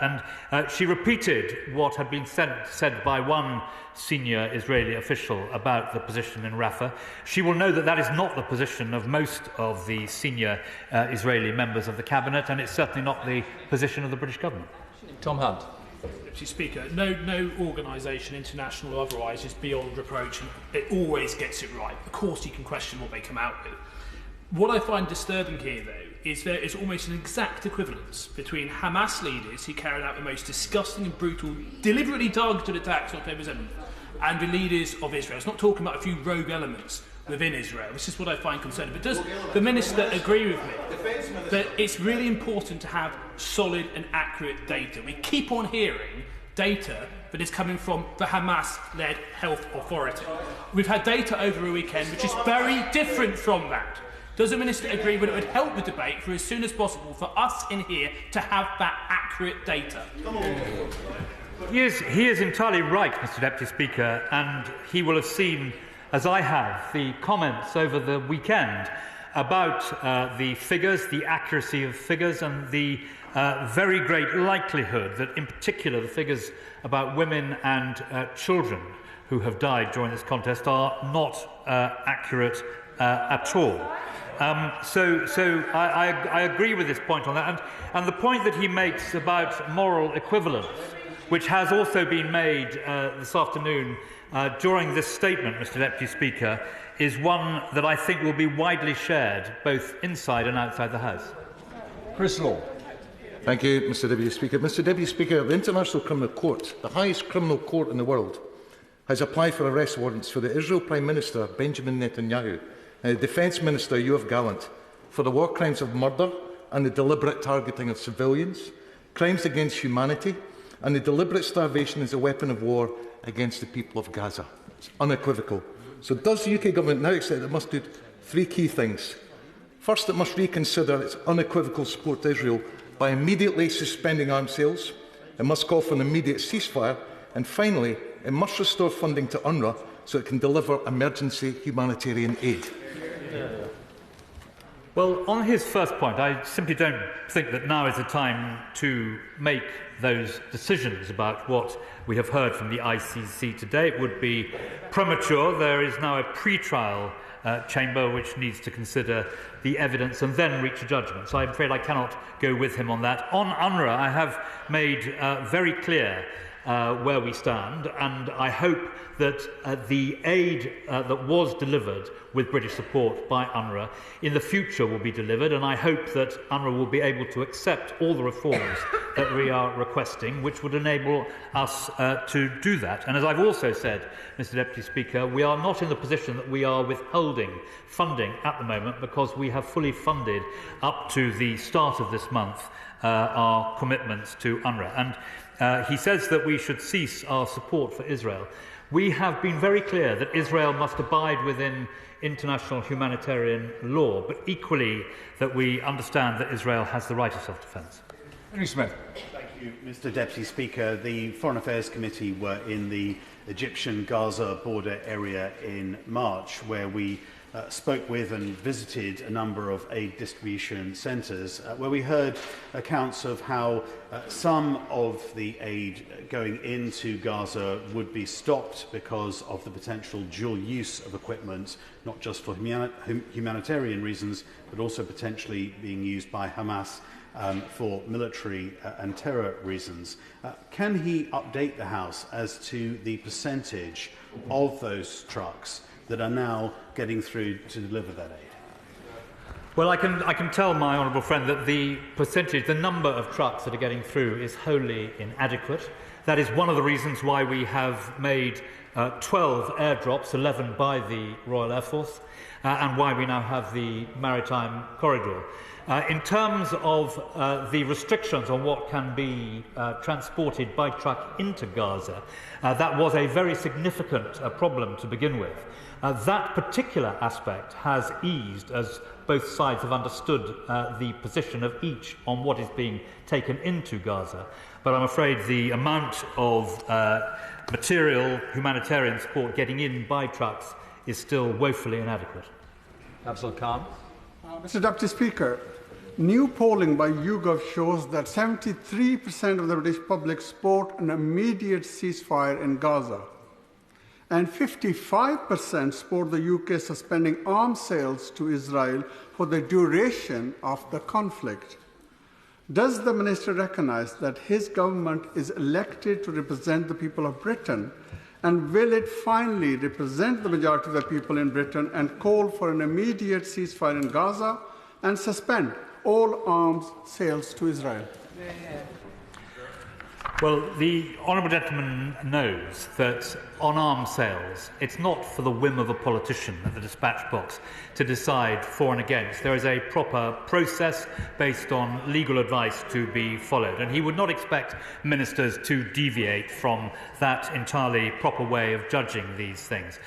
And she repeated what had been said by one senior Israeli official about the position in Rafah. She will know that that is not the position of most of the senior Israeli members of the Cabinet, and it's certainly not the position of the British government. Tom Hunt. Deputy Speaker, no organisation, international or otherwise, is beyond reproach, and it always gets it right. Of course you can question what they come out with. What I find disturbing here, though, is there is almost an exact equivalence between Hamas leaders who carried out the most disgusting and brutal, deliberately targeted attacks on October 7th, and the leaders of Israel. It's not talking about a few rogue elements within Israel. This is what I find concerning. But does the Minister agree with me that it's really important to have solid and accurate data? We keep on hearing data that is coming from the Hamas-led health authority. We've had data over a weekend which is very different from that. Does the Minister agree that it would help the debate for as soon as possible for us in here to have that accurate data? He is entirely right, Mr. Deputy Speaker, and he will have seen, as I have, the comments over the weekend about the figures, the accuracy of figures, and the very great likelihood that, in particular, the figures about women and children who have died during this contest are not accurate at all. So I agree with this point on that. And the point that he makes about moral equivalence, which has also been made this afternoon during this statement, Mr Deputy Speaker, is one that I think will be widely shared both inside and outside the House. Chris Law. Thank you, Mr Deputy Speaker. Mr Deputy Speaker, the International Criminal Court, the highest criminal court in the world, has applied for arrest warrants for the Israel Prime Minister Benjamin Netanyahu and the Defence Minister Yoav Gallant for the war crimes of murder and the deliberate targeting of civilians, crimes against humanity and the deliberate starvation as a weapon of war against the people of Gaza. It's unequivocal. So does the UK Government now accept that it must do three key things? First, it must reconsider its unequivocal support to Israel by immediately suspending arms sales. It must call for an immediate ceasefire. And finally, it must restore funding to UNRWA so it can deliver emergency humanitarian aid. Well, on his first point, I simply don't think that now is the time to make those decisions about what we have heard from the ICC today. It would be premature. There is now a pre-trial chamber which needs to consider the evidence and then reach a judgment. So I'm afraid I cannot go with him on that. On UNRWA, I have made very clear where we stand, and I hope that the aid that was delivered with British support by UNRWA in the future will be delivered, and I hope that UNRWA will be able to accept all the reforms that we are requesting, which would enable us to do that. And as I've also said, Mr Deputy Speaker, we are not in the position that we are withholding funding at the moment, because we have fully funded up to the start of this month our commitments to UNRWA. And he says that we should cease our support for Israel. We have been very clear that Israel must abide within international humanitarian law, but equally that we understand that Israel has the right of self-defence. Henry Smith. Thank you, Mr Deputy Speaker. The Foreign Affairs Committee were in the Egyptian-Gaza border area in March, where we spoke with and visited a number of aid distribution centres, where we heard accounts of how some of the aid going into Gaza would be stopped because of the potential dual use of equipment, not just for humanitarian reasons, but also potentially being used by Hamas for military and terror reasons. Can he update the House as to the percentage of those trucks that are now getting through to deliver that aid? Well, I can tell my honourable friend that the percentage, the number of trucks that are getting through is wholly inadequate. That is one of the reasons why we have made 12 airdrops, 11 by the Royal Air Force, and why we now have the maritime corridor. In terms of the restrictions on what can be transported by truck into Gaza, that was a very significant problem to begin with. That particular aspect has eased as both sides have understood the position of each on what is being taken into Gaza. But I'm afraid the amount of material humanitarian support getting in by trucks is still woefully inadequate. Absolute Khan. Mr Deputy Speaker, new polling by YouGov shows that 73% of the British public support an immediate ceasefire in Gaza, and 55% support the UK suspending arms sales to Israel for the duration of the conflict. Does the Minister recognise that his government is elected to represent the people of Britain, and will it finally represent the majority of the people in Britain and call for an immediate ceasefire in Gaza and suspend all arms sales to Israel? Well, the honourable gentleman knows that on arms sales, it's not for the whim of a politician at the dispatch box to decide for and against. There is a proper process based on legal advice to be followed, and he would not expect ministers to deviate from that entirely proper way of judging these things.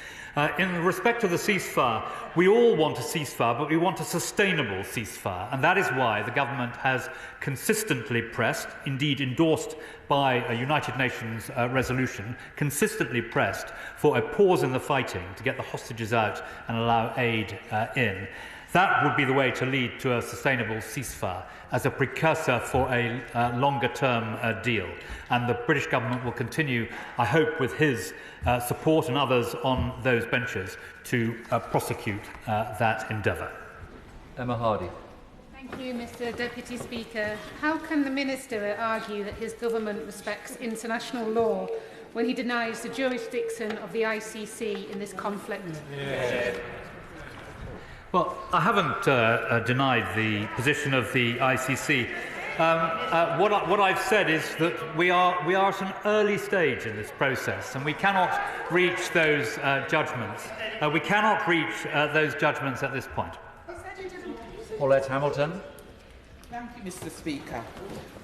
In respect to the ceasefire, we all want a ceasefire, but we want a sustainable ceasefire, and that is why the government has consistently pressed, indeed endorsed by a United Nations resolution, consistently pressed for a pause in the fighting to get the hostages out and allow aid in. That would be the way to lead to a sustainable ceasefire as a precursor for a longer-term deal. And the British government will continue, I hope, with his support and others on those benches to prosecute that endeavour. Emma Hardy. Thank you, Mr Deputy Speaker. How can the Minister argue that his government respects international law when he denies the jurisdiction of the ICC in this conflict? Well, I haven't denied the position of the ICC. What I've said is that we are at an early stage in this process, and we cannot reach those judgments. We cannot reach those judgments at this point. Paulette Hamilton. Thank you, Mr. Speaker.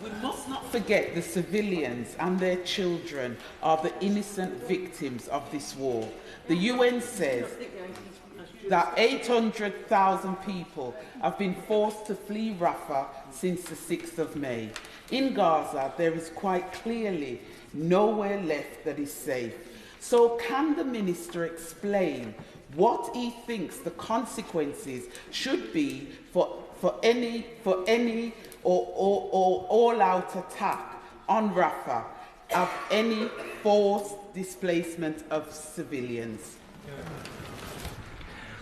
We must not forget the civilians and their children are the innocent victims of this war. The UN says that 800,000 people have been forced to flee Rafah since the 6th of May. In Gaza, there is quite clearly nowhere left that is safe. So can the Minister explain what he thinks the consequences should be for any or all-out attack on Rafah of any forced displacement of civilians?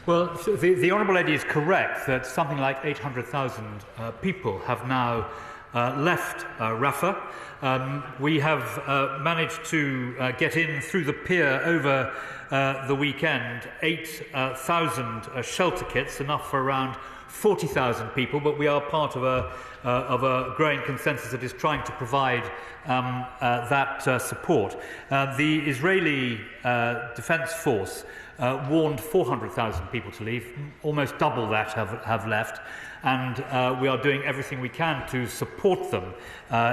Well, the Honourable Lady is correct that something like 800,000 people have now left Rafah. We have managed to get in through the pier over the weekend 8,000 shelter kits, enough for around 40,000 people, but we are part of a growing consensus that is trying to provide that support. The Israeli Defence Force warned 400,000 people to leave. Almost double that have left, and we are doing everything we can to support them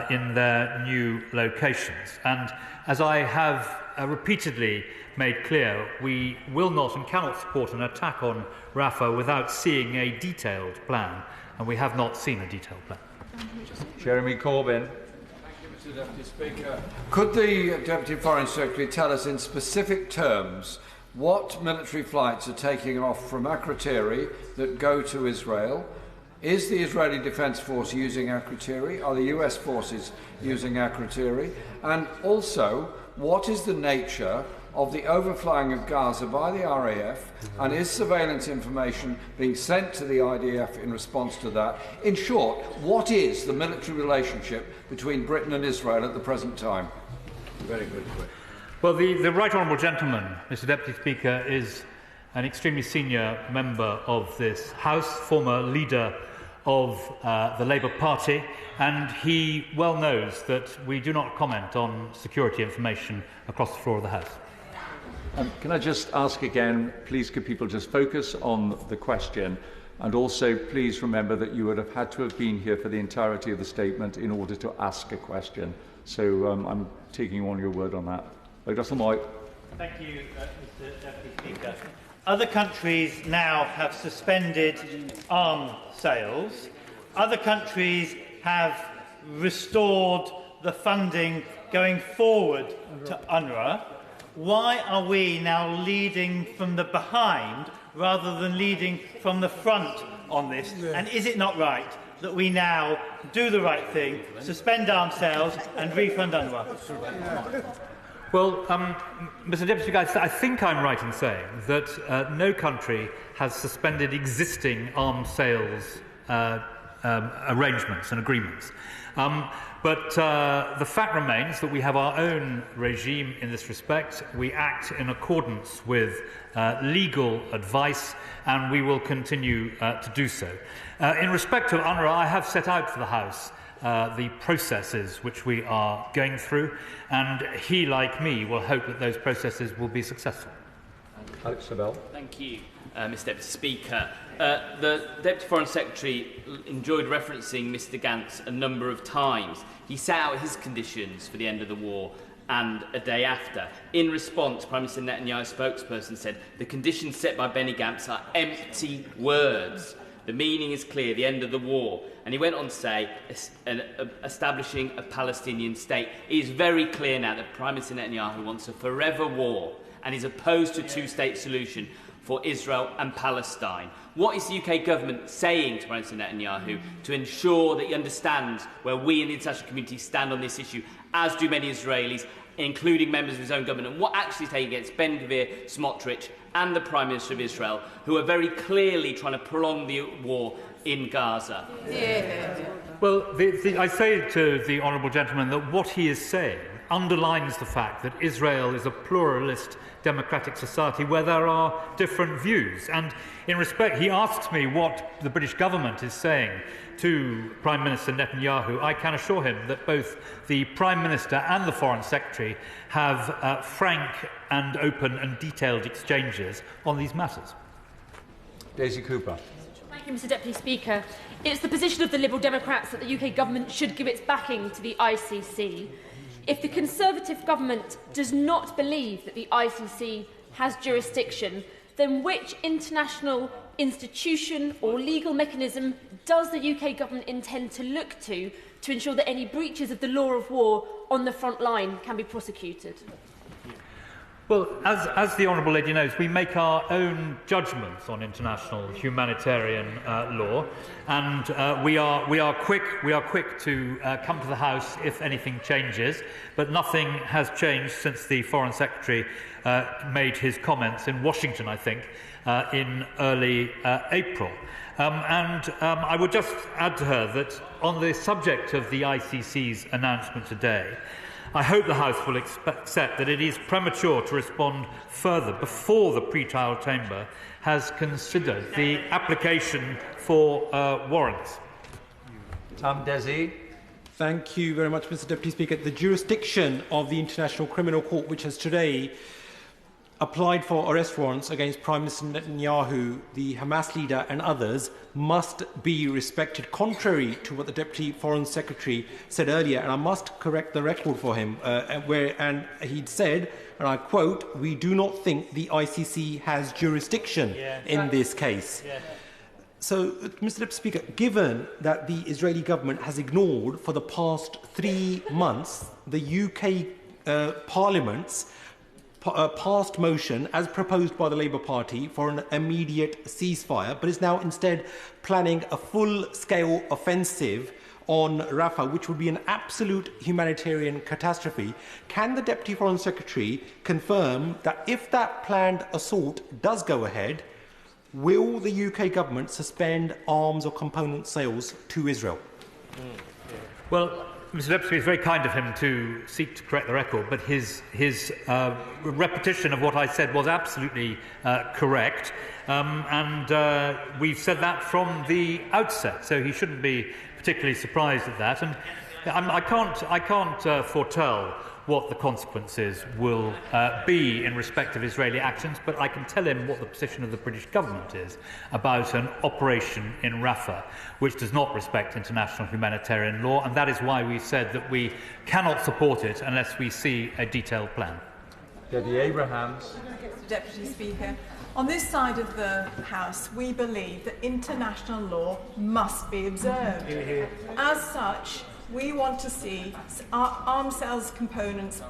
in their new locations. And as I have repeatedly made clear, we will not and cannot support an attack on Rafah without seeing a detailed plan, and we have not seen a detailed plan. Jeremy Corbyn. Thank you, Mr. Deputy Speaker. Could the Deputy Foreign Secretary tell us in specific terms what military flights are taking off from Akrotiri that go to Israel? Is the Israeli Defence Force using Akrotiri? Are the US forces using Akrotiri? And also, what is the nature of the overflying of Gaza by the RAF, and is surveillance information being sent to the IDF in response to that? In short, what is the military relationship between Britain and Israel at the present time? Very good question. Well, the Right Honourable Gentleman, Mr. Deputy Speaker, is an extremely senior member of this House, former leader of the Labour Party, and he well knows that we do not comment on security information across the floor of the House. Can I just ask again, please could people just focus on the question, and also please remember that you would have had to have been here for the entirety of the statement in order to ask a question. So I'm taking on your word on that. Thank you, Mr. Deputy Speaker. Other countries now have suspended arms sales. Other countries have restored the funding going forward to UNRWA. Why are we now leading from the behind rather than leading from the front on this? And is it not right that we now do the right thing, suspend arms sales and refund UNRWA? Well, Mr. Deputy Speaker, I think I'm right in saying that no country has suspended existing arms sales arrangements and agreements. But the fact remains that we have our own regime in this respect. We act in accordance with legal advice, and we will continue to do so. In respect of UNRWA, I have set out for the House the processes which we are going through, and he, like me, will hope that those processes will be successful. Alex Sabel. Thank you, Mr. Deputy Speaker. The Deputy Foreign Secretary enjoyed referencing Mr. Gantz a number of times. He set out his conditions for the end of the war and a day after. In response, Prime Minister Netanyahu's spokesperson said the conditions set by Benny Gantz are empty words. The meaning is clear, the end of the war. And he went on to say, establishing a Palestinian state. It is very clear now that Prime Minister Netanyahu wants a forever war and is opposed to a two-state solution for Israel and Palestine. What is the UK government saying to Prime Minister Netanyahu to ensure that he understands where we in the international community stand on this issue, as do many Israelis, including members of his own government, and what actually is taking against Ben-Gvir, Smotrich and the Prime Minister of Israel, who are very clearly trying to prolong the war in Gaza? Well, I say to the Honourable Gentleman that what he is saying underlines the fact that Israel is a pluralist democratic society where there are different views. And in respect, he asks me what the British government is saying to Prime Minister Netanyahu. I can assure him that both the Prime Minister and the Foreign Secretary have frank and open and detailed exchanges on these matters. Daisy Cooper. Thank you, Mr Deputy Speaker. It's the position of the Liberal Democrats that the UK government should give its backing to the ICC. If the Conservative government does not believe that the ICC has jurisdiction, then which international institution or legal mechanism does the UK government intend to look to ensure that any breaches of the law of war on the front line can be prosecuted? Well, as the Honourable Lady knows, we make our own judgments on international humanitarian law, and we are quick to come to the House if anything changes. But nothing has changed since the Foreign Secretary made his comments in Washington, I think, in early April. I would just add to her that on the subject of the ICC's announcement today, I hope the House will accept that it is premature to respond further before the pre-trial chamber has considered the application for warrants. Tom Desi. Thank you very much, Mr Deputy Speaker. The jurisdiction of the International Criminal Court, which has today applied for arrest warrants against Prime Minister Netanyahu, the Hamas leader and others, must be respected, contrary to what the Deputy Foreign Secretary said earlier. And I must correct the record for him, and he'd said, and I quote, "We do not think the ICC has jurisdiction in this case." Yeah. So, Mr Deputy Speaker, given that the Israeli government has ignored for the past 3 months the UK Parliament's passed motion as proposed by the Labour Party for an immediate ceasefire, but is now instead planning a full-scale offensive on Rafah, which would be an absolute humanitarian catastrophe, can the Deputy Foreign Secretary confirm that if that planned assault does go ahead, will the UK government suspend arms or component sales to Israel? Well, Mr Deputy, it's very kind of him to seek to correct the record, but his repetition of what I said was absolutely correct, and we've said that from the outset, so he shouldn't be particularly surprised at that. And I can't foretell what the consequences will be in respect of Israeli actions, but I can tell him what the position of the British government is about an operation in Rafah, which does not respect international humanitarian law, and that is why we said that we cannot support it unless we see a detailed plan. Debbie Abrahams. Deputy Speaker, on this side of the House, we believe that international law must be observed. As such, we want to see arms sales components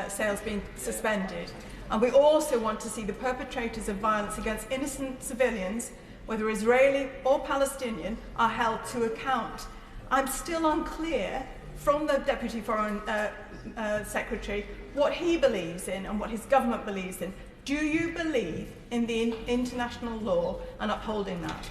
sales being suspended, and we also want to see the perpetrators of violence against innocent civilians, whether Israeli or Palestinian, are held to account. I'm still unclear from the Deputy Foreign Secretary what he believes in and what his government believes in. Do you believe in the international law and upholding that?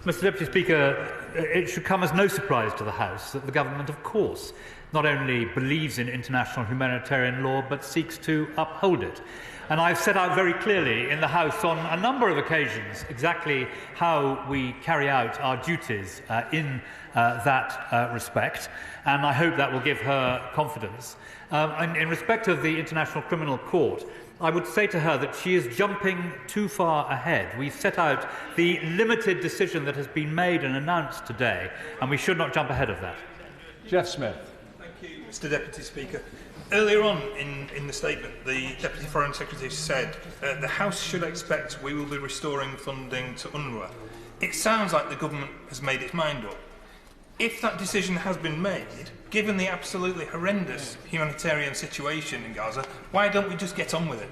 Mr Deputy Speaker, it should come as no surprise to the House that the government, of course, not only believes in international humanitarian law, but seeks to uphold it. And I've set out very clearly in the House on a number of occasions exactly how we carry out our duties in that respect, and I hope that will give her confidence. And in respect of the International Criminal Court, I would say to her that she is jumping too far ahead. We've set out the limited decision that has been made and announced today, and we should not jump ahead of that. Jeff Smith. Thank you, Mr Deputy Speaker. Earlier on in the statement, the Deputy Foreign Secretary said the House should expect we will be restoring funding to UNRWA. It sounds like the government has made its mind up. If that decision has been made, given the absolutely horrendous humanitarian situation in Gaza, why don't we just get on with it?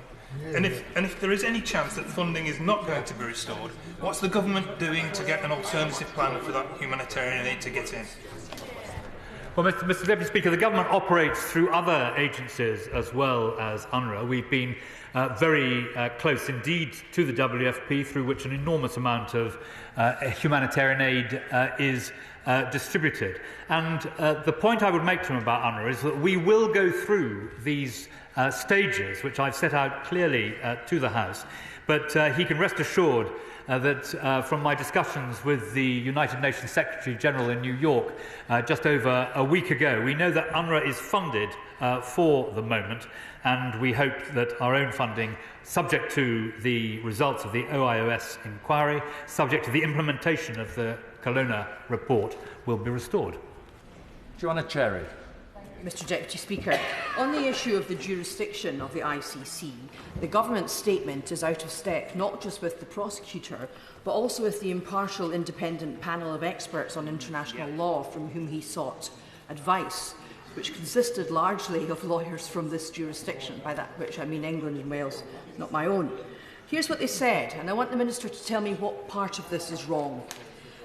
And if there is any chance that funding is not going to be restored, what's the government doing to get an alternative plan for that humanitarian aid to get in? Well, Mr Deputy Speaker, the government operates through other agencies as well as UNRWA. We've been very close indeed to the WFP, through which an enormous amount of humanitarian aid is distributed. And the point I would make to him about UNRWA is that we will go through these stages, which I've set out clearly to the House, but he can rest assured that from my discussions with the United Nations Secretary General in New York just over a week ago, we know that UNRWA is funded for the moment, and we hope that our own funding, subject to the results of the OIOS inquiry, subject to the implementation of the Kelowna report, will be restored. Joanna Cherry. Mr Deputy Speaker, on the issue of the jurisdiction of the ICC, the government's statement is out of step not just with the prosecutor, but also with the impartial independent panel of experts on international law from whom he sought advice, which consisted largely of lawyers from this jurisdiction, by that which I mean England and Wales, not my own. Here's what they said, and I want the Minister to tell me what part of this is wrong.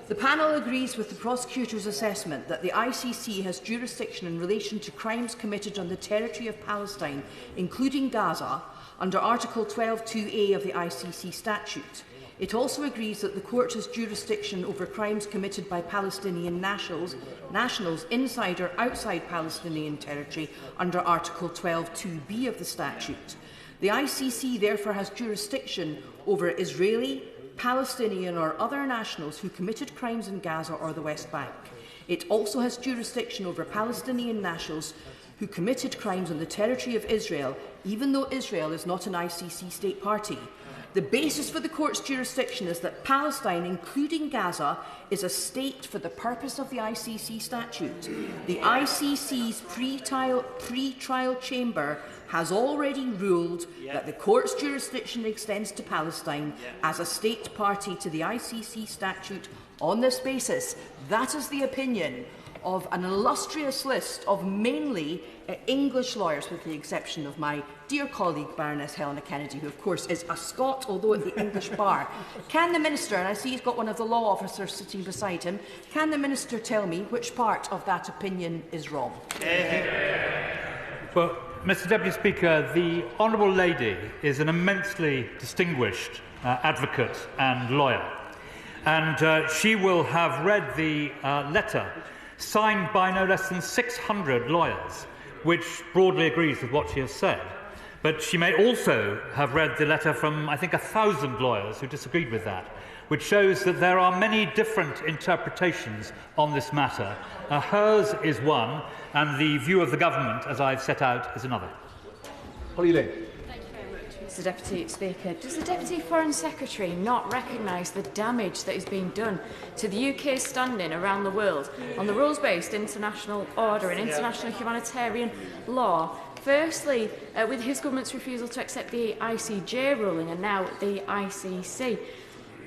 The panel agrees with the prosecutor's assessment that the ICC has jurisdiction in relation to crimes committed on the territory of Palestine, including Gaza, under Article 12(2)A of the ICC statute. It also agrees that the court has jurisdiction over crimes committed by Palestinian nationals inside or outside Palestinian territory under Article 12(2)B of the statute. The ICC therefore has jurisdiction over Israeli, Palestinian or other nationals who committed crimes in Gaza or the West Bank. It also has jurisdiction over Palestinian nationals who committed crimes on the territory of Israel, even though Israel is not an ICC state party. The basis for the court's jurisdiction is that Palestine, including Gaza, is a state for the purpose of the ICC statute. The ICC's pre-trial chamber has already ruled that the court's jurisdiction extends to Palestine as a state party to the ICC statute on this basis. That is the opinion of an illustrious list of mainly English lawyers, with the exception of my dear colleague Baroness Helena Kennedy, who of course is a Scot, although at the English bar. Can the Minister, and I see he's got one of the law officers sitting beside him, can the Minister tell me which part of that opinion is wrong? Well, Mr Deputy Speaker, the Honourable Lady is an immensely distinguished advocate and lawyer, and she will have read the letter signed by no less than 600 lawyers, which broadly agrees with what she has said. But she may also have read the letter from, I think, 1,000 lawyers who disagreed with that, which shows that there are many different interpretations on this matter. Hers is one, and the view of the government, as I've set out, is another. Holly Ling. Mr Deputy Speaker, does the Deputy Foreign Secretary not recognise the damage that is being done to the UK's standing around the world on the rules-based international order and international humanitarian law? Firstly, with his government's refusal to accept the ICJ ruling and now the ICC.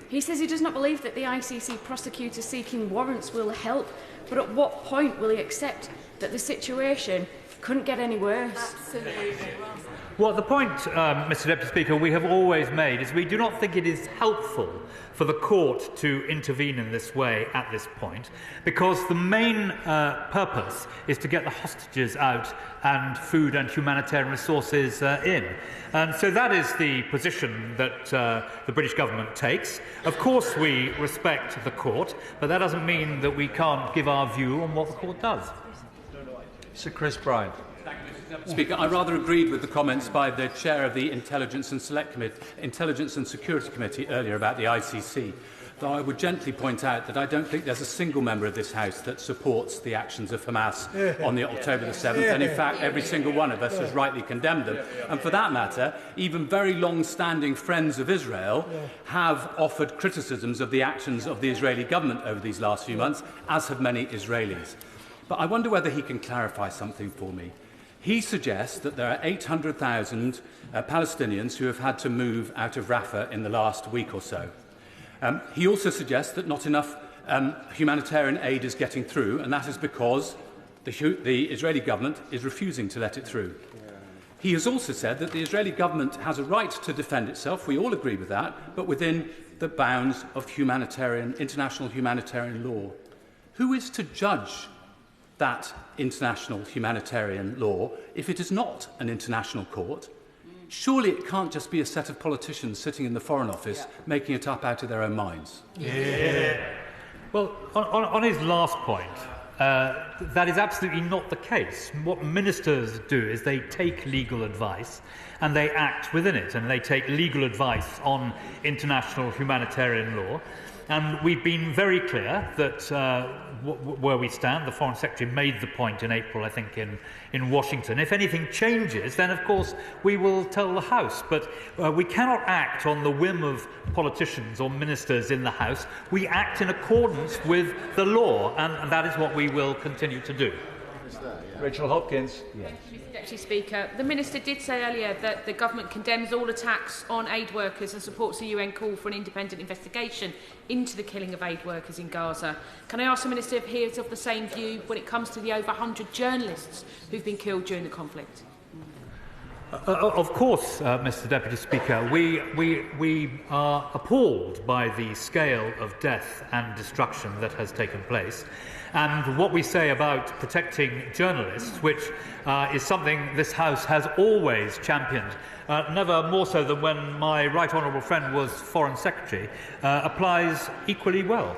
He says he does not believe that the ICC prosecutors seeking warrants will help, but at what point will he accept that the situation couldn't get any worse? Absolutely. Well, the point, Mr Deputy Speaker, we have always made is we do not think it is helpful for the court to intervene in this way at this point, because the main purpose is to get the hostages out and food and humanitarian resources in. And so that is the position that the British government takes. Of course we respect the court, but that doesn't mean that we can't give our view on what the court does. Sir Chris Bryant. Speaker, I rather agreed with the comments by the chair of the Intelligence and Security Committee earlier about the ICC, though I would gently point out that I don't think there's a single member of this House that supports the actions of Hamas on the October the 7th, and in fact every single one of us has rightly condemned them. And for that matter, even very long-standing friends of Israel have offered criticisms of the actions of the Israeli government over these last few months, as have many Israelis. But I wonder whether he can clarify something for me. He suggests that there are 800,000 Palestinians who have had to move out of Rafah in the last week or so. He also suggests that not enough humanitarian aid is getting through, and that is because the Israeli government is refusing to let it through. He has also said that the Israeli government has a right to defend itself. We all agree with that, but within the bounds of international humanitarian law. Who is to judge that international humanitarian law if it is not an international court? Surely it can't just be a set of politicians sitting in the Foreign Office making it up out of their own minds. Well, on his last point, that is absolutely not the case. What ministers do is they take legal advice and they act within it, and they take legal advice on international humanitarian law. And we've been very clear that where we stand, the Foreign Secretary made the point in April, I think, in Washington. If anything changes, then of course we will tell the House. But we cannot act on the whim of politicians or ministers in the House. We act in accordance with the law, and that is what we will continue to do. Rachel Hopkins. Yes. Mr Deputy Speaker, the Minister did say earlier that the Government condemns all attacks on aid workers and supports the UN call for an independent investigation into the killing of aid workers in Gaza. Can I ask the Minister if he is of the same view when it comes to the over 100 journalists who've been killed during the conflict? Of course, Mr Deputy Speaker, we are appalled by the scale of death and destruction that has taken place. And what we say about protecting journalists, which is something this House has always championed, never more so than when my right honourable friend was Foreign Secretary, applies equally well.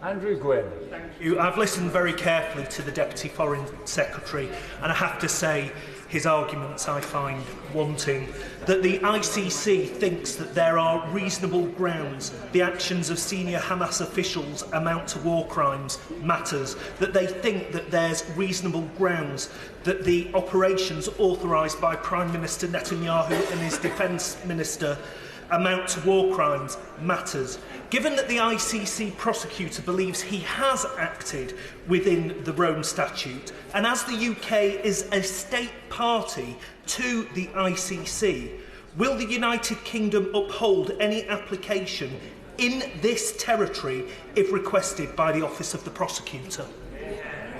Andrew Gwynn. Thank you. I've listened very carefully to the Deputy Foreign Secretary, and I have to say his arguments I find wanting. That the ICC thinks that there are reasonable grounds the actions of senior Hamas officials amount to war crimes matters. That they think that there's reasonable grounds that the operations authorised by Prime Minister Netanyahu and his Defence Minister amount to war crimes matters. Given that the ICC prosecutor believes he has acted within the Rome Statute, and as the UK is a state party to the ICC, will the United Kingdom uphold any application in this territory if requested by the Office of the Prosecutor?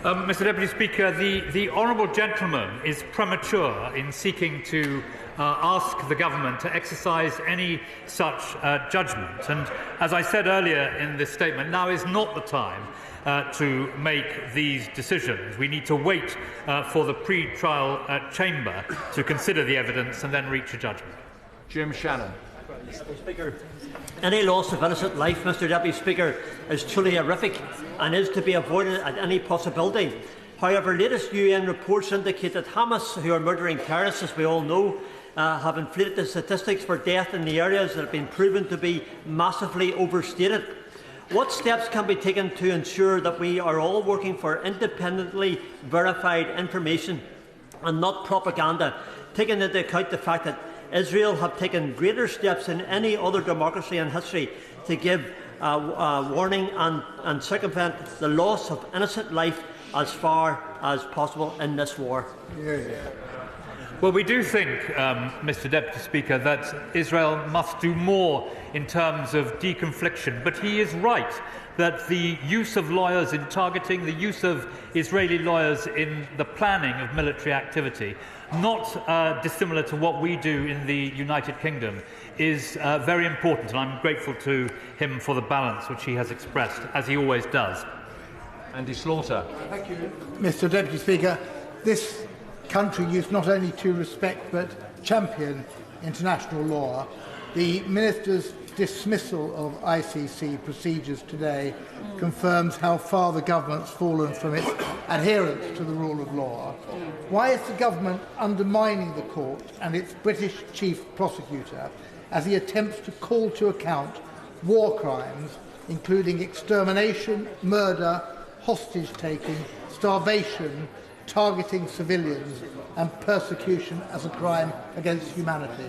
Mr Deputy Speaker, the honourable gentleman is premature in seeking to ask the government to exercise any such judgment. And as I said earlier in this statement, now is not the time to make these decisions. We need to wait for the pre-trial chamber to consider the evidence and then reach a judgment. Jim Shannon. Mr. Speaker, any loss of innocent life, Mr Deputy Speaker, is truly horrific and is to be avoided at any possibility. However, latest UN reports indicate that Hamas, who are murdering terrorists, as we all know, have inflated the statistics for death in the areas that have been proven to be massively overstated. What steps can be taken to ensure that we are all working for independently verified information and not propaganda, taking into account the fact that Israel have taken greater steps than any other democracy in history to give warning and circumvent the loss of innocent life as far as possible in this war? Well, we do think, Mr Deputy Speaker, that Israel must do more in terms of deconfliction. But he is right that the use of lawyers in targeting, the use of Israeli lawyers in the planning of military activity, not dissimilar to what we do in the United Kingdom, is very important. And I'm grateful to him for the balance which he has expressed, as he always does. Andy Slaughter. Thank you, Mr Deputy Speaker. This country used not only to respect but champion international law. The Minister's dismissal of ICC procedures today confirms how far the government's fallen from its adherence to the rule of law. Why is the government undermining the court and its British chief prosecutor as he attempts to call to account war crimes, including extermination, murder, hostage-taking, starvation, targeting civilians and persecution as a crime against humanity?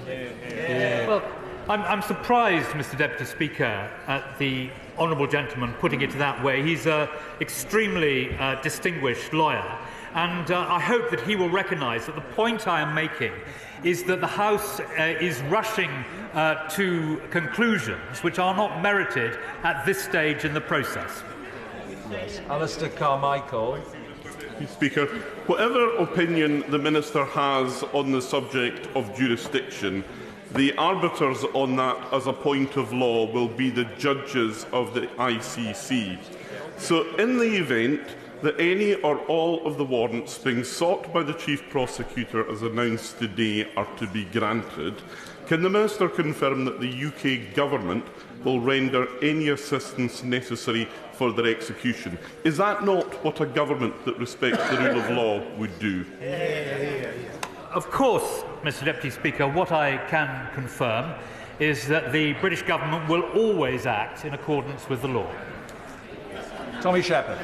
Well, I'm surprised, Mr Deputy Speaker, at the honourable gentleman putting it that way. He's an extremely distinguished lawyer, and I hope that he will recognise that the point I am making is that the House is rushing to conclusions which are not merited at this stage in the process. Yes. Alistair Carmichael. Speaker, whatever opinion the Minister has on the subject of jurisdiction, the arbiters on that as a point of law will be the judges of the ICC. So in the event that any or all of the warrants being sought by the Chief Prosecutor as announced today are to be granted, can the Minister confirm that the UK Government will render any assistance necessary for their execution? Is that not what a government that respects the rule of law would do? Of course, Mr Deputy Speaker, what I can confirm is that the British Government will always act in accordance with the law. Tommy Shepherd.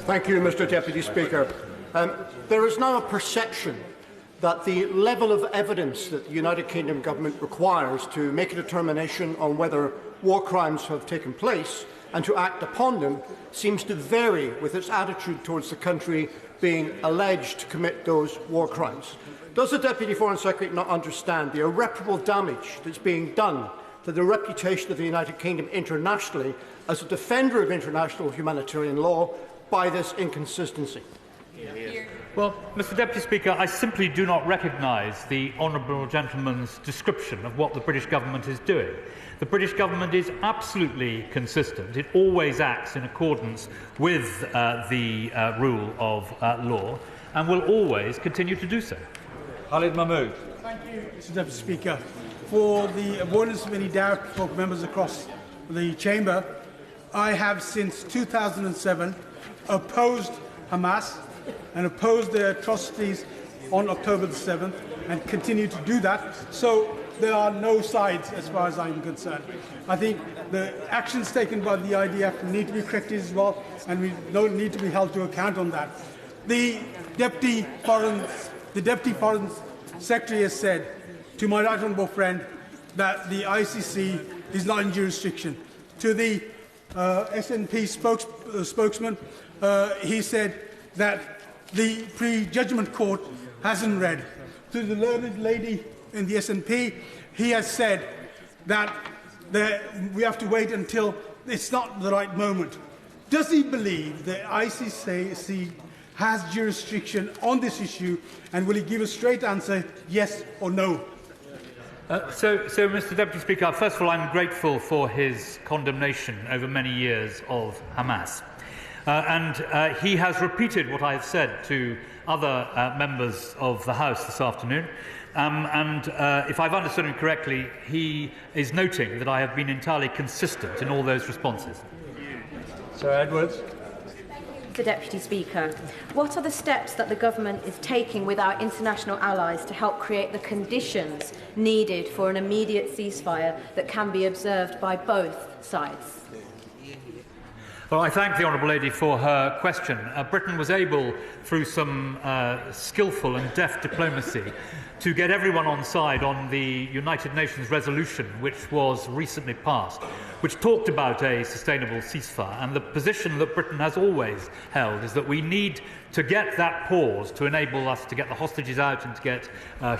Thank you, Mr Deputy Speaker. There is now a perception that the level of evidence that the United Kingdom Government requires to make a determination on whether war crimes have taken place and to act upon them seems to vary with its attitude towards the country being alleged to commit those war crimes. Does the Deputy Foreign Secretary not understand the irreparable damage that's being done to the reputation of the United Kingdom internationally as a defender of international humanitarian law by this inconsistency? Well, Mr Deputy Speaker, I simply do not recognise the honourable gentleman's description of what the British Government is doing. The British Government is absolutely consistent. It always acts in accordance with the rule of law and will always continue to do so. Khalid Mahmood. Thank you, Mr Deputy Speaker. For the avoidance of any doubt for members across the Chamber, I have since 2007 opposed Hamas and opposed their atrocities on October the 7th and continue to do that. So there are no sides as far as I'm concerned. I think the actions taken by the IDF need to be corrected as well, and we don't need to be held to account on that. The Deputy Foreign Secretary has said to my right honourable friend that the ICC is not in jurisdiction. To the SNP spokesman, he said that the pre-judgment court hasn't read. To the learned lady in the SNP, he has said that we have to wait until it's not the right moment. Does he believe the ICC has jurisdiction on this issue, and will he give a straight answer, yes or no? So, Mr Deputy Speaker, first of all, I'm grateful for his condemnation over many years of Hamas. He has repeated what I have said to other members of the House this afternoon. If I've understood him correctly, he is noting that I have been entirely consistent in all those responses. Sir Edwards. Mr Deputy Speaker, what are the steps that the Government is taking with our international allies to help create the conditions needed for an immediate ceasefire that can be observed by both sides? Well, I thank the Honourable Lady for her question. Britain was able, through some skillful and deft diplomacy, to get everyone on side on the United Nations resolution, which was recently passed, which talked about a sustainable ceasefire. And the position that Britain has always held is that we need to get that pause to enable us to get the hostages out and to get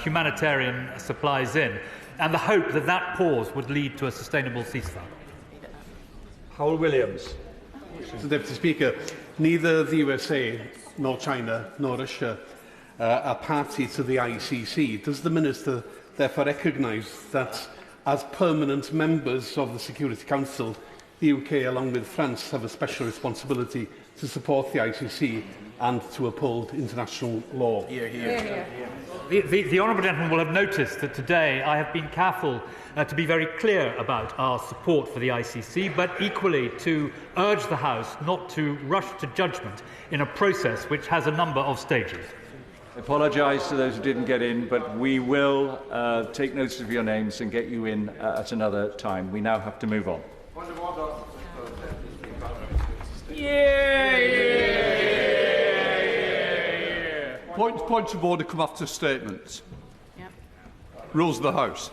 humanitarian supplies in, and the hope that that pause would lead to a sustainable ceasefire. Howell Williams. Mr Deputy Speaker, neither the USA nor China nor Russia are party to the ICC. Does the Minister therefore recognise that, as permanent members of the Security Council, the UK, along with France, have a special responsibility to support the ICC and to uphold international law? The Honourable Gentleman will have noticed that today I have been careful to be very clear about our support for the ICC, but equally to urge the House not to rush to judgment in a process which has a number of stages. I apologise to those who didn't get in, but we will take notice of your names and get you in at another time. We now have to move on. Points of order come after statements. Yep. Rules of the House.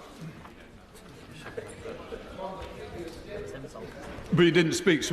But you didn't speak. So